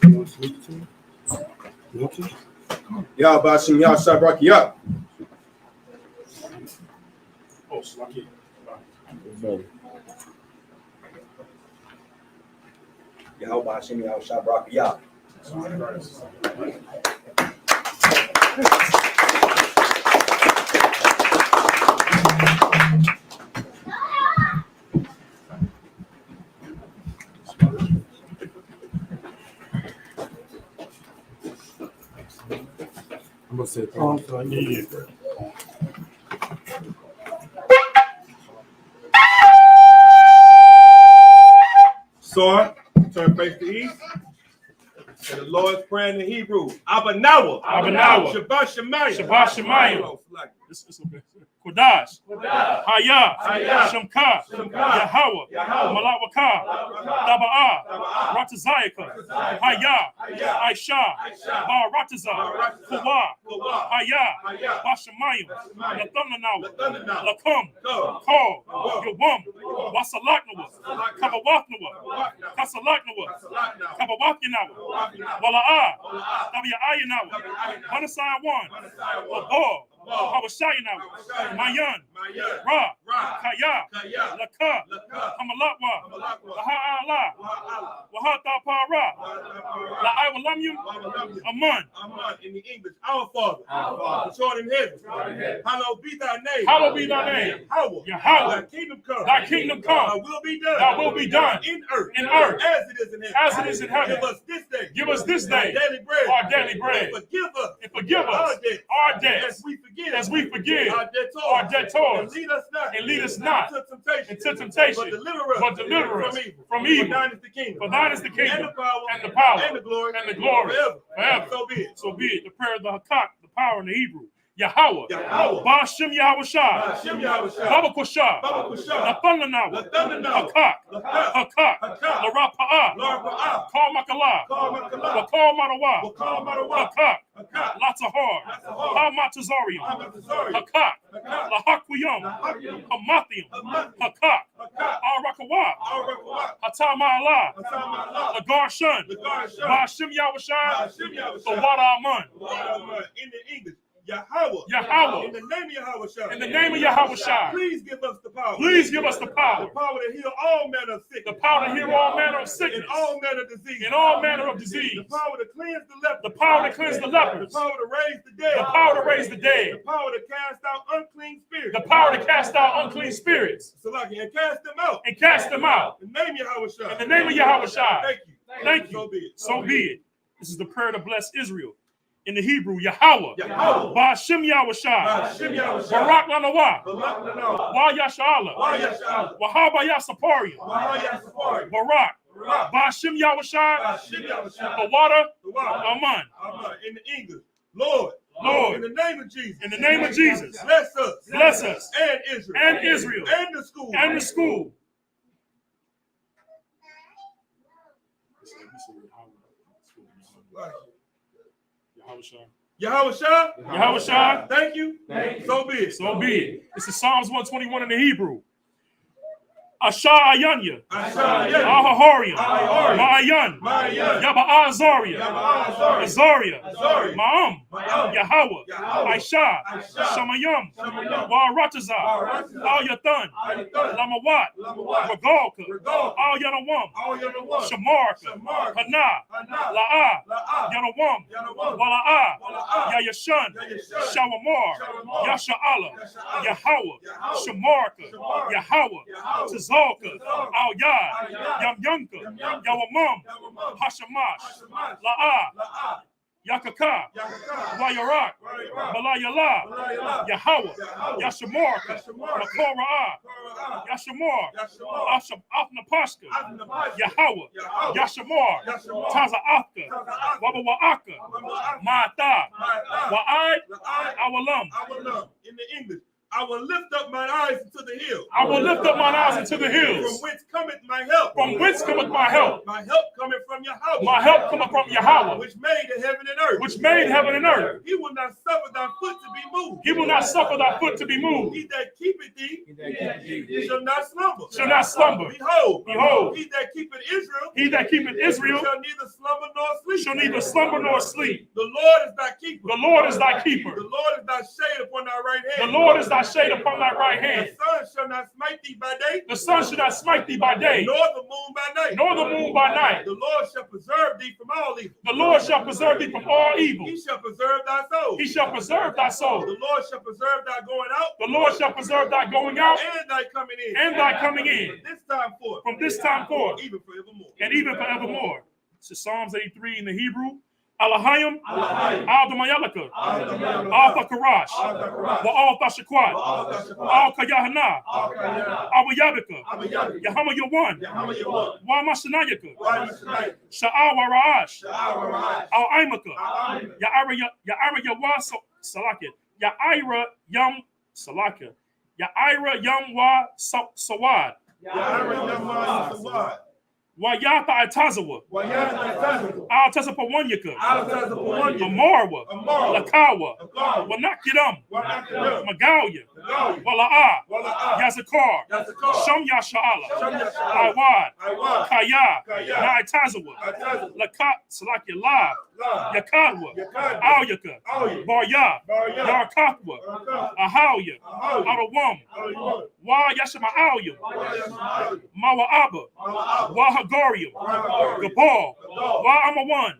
You want to speak to me? You want to? Y'all about some y'all start rocky up. Oh, Slaki. Yahweh Hashem Yahushua Barak Yah. I'm gonna say Sword, turn face to east. And the Lord's praying in Hebrew. Abanawa. Abanawa. Shabbat Shemayim. Shabbat Shemayim. It's okay. Kodash. Haya. Shemka. Yahweh. Malawaka. Daba'ah. Ratazayaka. Haya. Aisha. Barataza. Kuwa. Haya. Bashamayim. Lathamanawa. Lakum. Call. Yawam. Wasalaknawa. Kabawaknawa. Kasalaknawa. Kabawakinawa. Wala'ah. Tabia'ayanawa. Hanasai 1. Abor. Hawashayanawa. Mayan. Ra. Kaya. Laka. Hamalatwa. Laha'ala. Wahata Para. La'awalamyum. Aman. In the English, our Father, which art in heaven, hallowed be thy name. Hallowed be thy name. Yahweh. Thy kingdom come. Thy kingdom come. Thy will be done. Thy will be done. In earth. As it is in heaven. As it is in heaven. Give us this day. Give us this day. Daily bread. Our daily bread. And forgive us. Our debts. As we forgive. Our debtors. And lead us not. Into temptation. But deliver us from evil. For thine is the kingdom. And the power. And the glory. Forever. So be it. The prayer of the Hakak, the power in the Hebrew. Yahweh. Ba'ashem Yahushua. Baba Kusha. Nathanawa. Hakak. Larapa'ah. Call Makala. Wakal Marawa. Hakak. Latahar. Hamatazarium. Hakak. Lahakwiyam. Hamathium. Hakak. Arakawa. Hatama'ala. Lagarshan. Ba'ashem Yahushua. The water Aman. In the English. Yahweh. In the name of Yahushua. In the name of Yahushua. Please give us the power. Please give us the power. The power to heal all manner of sickness. The power to heal all manner of sickness. And all manner of disease. In all manner of disease. The power to cleanse the lepers. The power to cleanse the lepers. The power to raise the dead. The power to raise the dead. The power to cast out unclean spirits. The power to cast out unclean spirits. So like, and cast them out. And cast them out. In the name of Yahushua. In the name of Yahushua. Thank you. Thank you. So be it. So be it. This is the prayer to bless Israel. In the Hebrew, Yahweh. Ba'ashem Yahushua. Barak Lanawa. Wa Yasha'ala. Wahaba Yasaparia. Barak. Ba'ashem Yahushua. The water. Aman. In the English. Lord. In the name of Jesus. In the name of Jesus. Bless us. Bless us. And Israel. And Israel. And the school. And the school. Yahushua. Thank you. So be it. So be it. This is Psalms 121 in the Hebrew. Asha Ayanya. Ahahorian. Ma'ayan. Yaba Azaria. Azaria. Ma'am. Yahweh. Aisha. Shamayam. Warataza. Al Yathan. Lamawat. Regalka. Al Yanawam. Shamarka. Hana. La'ah. Yanawam. Wala'ah. Yayashan. Shawamar. Yasha'ala. Yahweh. Shamarka. Yahweh. Zalka, Al Yad, Yam Yunka, Yawamam, Hashamash, La'ah, Yakaka, Wayarak, Malayala, Yahweh, Yashamarka, Makora'ah, Yashamar, Afnapashka, Yahweh, Yashamar, Taza'afka, Wabawa'aka, Ma'ata, Wa'ai, Awalam. In the English. I will lift up mine eyes into the hills. I will lift up mine eyes into the hills. From whence cometh my help? From whence cometh my help? My help cometh from Yahweh. My help cometh from Yahweh, which made the heaven and earth. which made heaven and earth. He will not suffer thy foot to be moved. He will not suffer thy foot to be moved. He that keepeth thee shall not slumber. Shall not slumber. Behold, Behold, he that keepeth Israel, he that keepeth Israel shall neither slumber nor sleep. shall neither slumber nor sleep. The Lord is thy keeper. The Lord is thy keeper. The Lord is thy shade upon thy right The hand. Lord is thy shade upon thy right hand. The sun shall not smite thee by day, The sun shall not smite thee by day, nor the moon by night. nor the moon by night. The Lord shall preserve thee from all evil. The Lord shall preserve thee from all evil. He shall preserve thy soul. He shall preserve thy soul. The Lord shall preserve thy going out The Lord shall preserve thy going out and thy coming in. and thy coming in This time forth, from this time forth even forevermore. and even forevermore. This is Psalms 83 in the Hebrew. Alahayim, Al-Damayalaka, Al-Thakarash, Wa'al-Thashakwat, Al-Kayahana, Abu-Yabika, Yahama Yawan, Wa-Mashanayaka, Sha'awa-Ra'ash, Al-Aimaka, Ya'ira Yawa Salaka, Ya'ira Yam Salaka, Ya'ira Yam Wa Sawad, Wayata Atazawa, Al-Tazapawanyaka, Amarwa, Lakawa, Wanakidam, Magalia, Wala'a, Yazakar, Sham Yasha'ala, Iwad, Kaya, Naitazawa, Lakat, Salakia Lab, Yakadwa, Alyaka, Barya, Yarkatwa, Ahawya, Arawam, Wa Yashama Alya, Mawa'aba, Wahagarium, Gabal, Wa Amawan,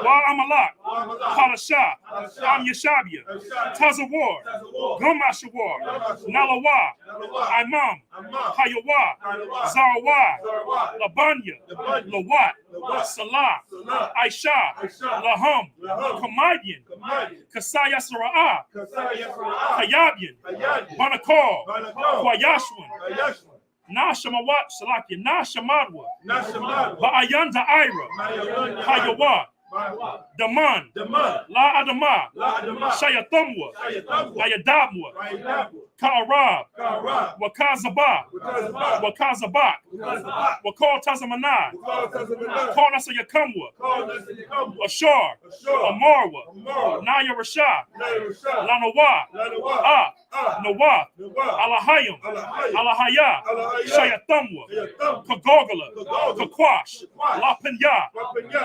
Wa Amalak, Palasha, Am Yashabia, Tazawar, Gumashawar, Nalawa, Imam, Hayawa, Zarawa, Labanya, Lawat, Salah, Aisha, Laham, Kamadian, Kasaya Sara'ah, Kayabian, Banakar, Kwayashwan, Nashamawat Salakia, Nashamadwa, Ba'ayanda Ira, Hayawa, Daman, La Adama, Shayatamwa, Ayadamwa, Ka'arab, Wakazaba, Wakazabak, Wakal Tazamana, Karnasa Yakamwa, Ashar, Amarwa, Naya Rasha, Lanawa, Nawa, Alahayim, Alahaya, Shayatamwa, Kagogala, Kakwash, La Penya,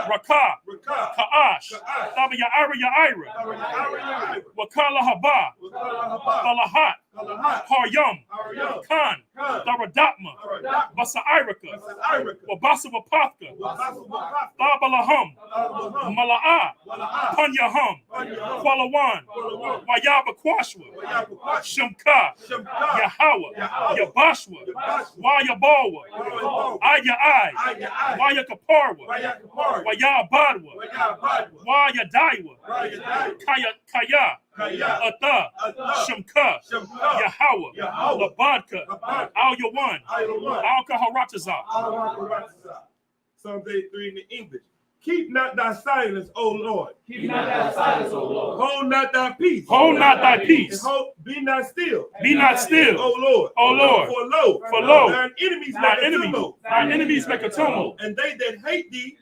Raka, Ka'ash, Tabaya Ira, Wakala Haba, Balahat, Haryam, Khan, Daradatma, Basa Irika, Wabasa Wapathka, Babalahum, Mala'a, Panyahum, Kwalawan, Wayaba Kwashwa, Shemka, Yahawa, Yabashwa, Wayabawa, Ayai, Wayakaparwa, Wayabadwa, Wayadaiwa, Kaya, Ata, Shemka, Yahawa, Labadka, Al Yawan, Al Kaharataza. Psalms 83 in the English. Keep not thy silence, O Lord. Keep not thy silence, O Lord. Hold not thy peace. Hold not thy peace. And be not still. Be not still, O Lord. O Lord. For lo, thine enemies make a tumult. Thine enemies make a tumult. And they that hate thee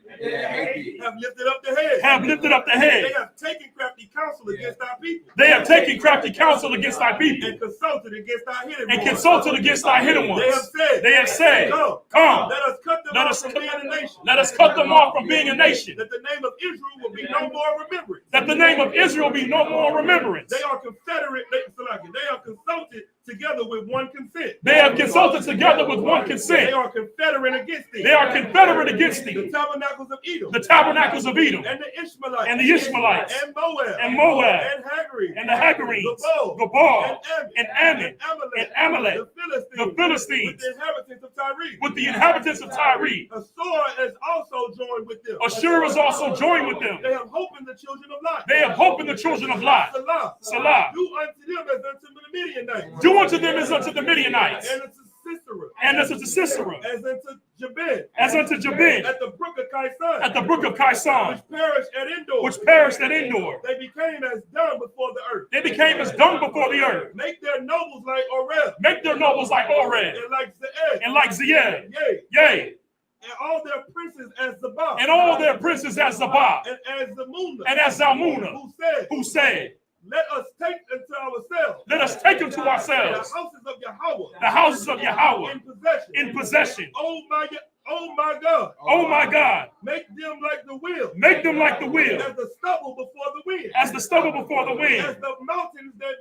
have lifted up the head. Have lifted up the head. They have taken crafty counsel against thy people. They have taken crafty counsel against thy people. And consulted against thy hidden ones. And consulted against thy hidden ones. They have said, Come, let us cut them off from being a nation. Let us cut them off from being a nation. That the name of Israel will be no more remembrance. That the name of Israel be no more remembrance. They are confederate. They are consulted together with one consent. They have consulted together with one consent. They are confederate against thee. They are confederate against thee. The tabernacles of Edom. The tabernacles of Edom. And the Ishmaelites. And the Ishmaelites. And Moab. And Moab. And Hagarenes. And the Hagarenes. Gabal. And Ammon. And Amalek. The Philistines. With the inhabitants of Tyre. With the inhabitants of Tyre. Assur is also joined with them. Assur is also joined with them. They have hope in the children of Lot. They have hope in the children of Lot. Salah. Do unto them as unto the Midianites. Do unto them as unto the Midianites. And unto Sisera. And unto Sisera. As unto Jabin. As unto Jabin. At the brook of Kaisan. At the brook of Kaisan. Which perished at Endor. Which perished at Endor. They became as dung before the earth. They became as dung before the earth. Make their nobles like Oreb. Make their nobles like Oreb. And like Zeed. And like Zeed. Yea. Yea. And all their princes as Zabah. And all their princes as Zabah. And as Zamuna. And as Zalmunna. Who said, Let us take unto ourselves. Let us take unto ourselves. The houses of Yahweh. The houses of Yahweh. In possession. In possession. Oh my God. Oh my God. Make them like the wheel. Make them like the wheel. As the stubble before the wind. As the stubble before the wind. As the mountains that,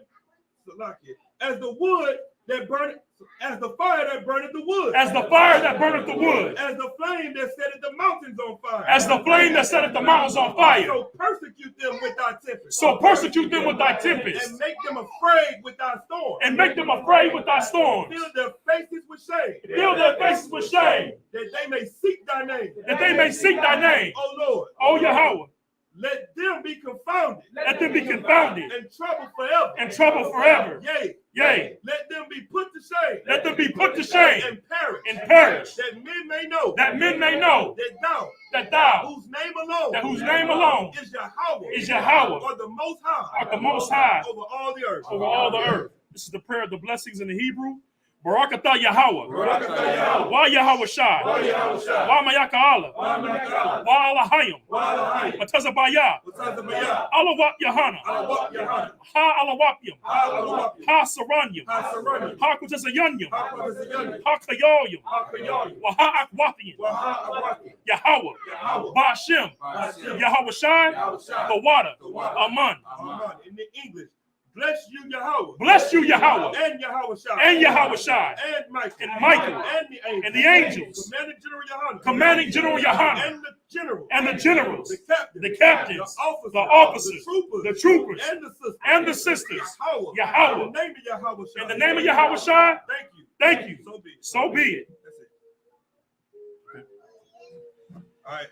as the wood that burned, as the fire that burneth the wood. As the fire that burneth the wood. As the flame that setteth the mountains on fire. As the flame that setteth the mountains on fire. So persecute them with thy tempest. So persecute them with thy tempest. And make them afraid with thy storm. And make them afraid with thy storms. Fill their faces with shame. Fill their faces with shame. That they may seek thy name. That they may seek thy name. O Lord. O Yahweh. Let them be confounded. Let them be confounded. And troubled forever. And troubled forever. Yea. Yea. Let them be put to shame. Let them be put to shame. And perish. And perish. That men may know. That men may know. That thou. Whose name alone. Is Yahweh. Or the Most High. Or the Most High. Over all the earth. Over all the earth. This is the prayer of the blessings in the Hebrew. Barakatah Yahweh. Wa Yahweh Shai. Wa Mayaka Allah. Wa Alahayim. Matazabaya. Alawap Yahana. Ha Alawapyam. Ha Saranyam. Ha Kutazayanyam. Ha Kayoyam. Wa Ha Akwapian. Yahweh. Ba'ashem. Yahweh Shai. The water. Aman. In the English. Bless you, Yahweh. Bless you, Yahweh. And Yahweh Shai. And Yahweh Shai. And Michael. And Michael. And the angels. Commanding General Yohanan. And the generals. And the generals. The captains. The officers. The troopers. And the sisters. Yahweh. In the name of Yahweh Shai. Thank you. So be it. That's it. All right.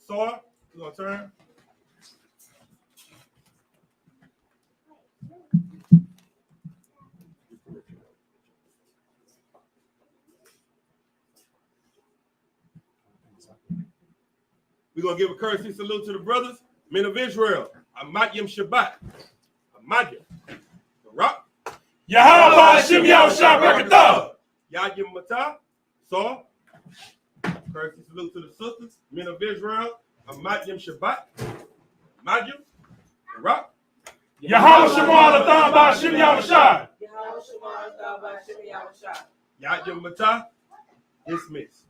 Saw, you gonna turn? We're going to give a courtesy salute to the brothers, men of Israel. Amadyam Shabbat. Amadyam. Barak. Yahweh Hashem Yahushua Barakatah. Yadyam Matah. Saw. Courtesy salute to the sisters, men of Israel. Amadyam Shabbat. Amadyam. Barak. Yahweh Shema Alatham Ba'ashem Yahushua. Yadyam Matah. Dismissed.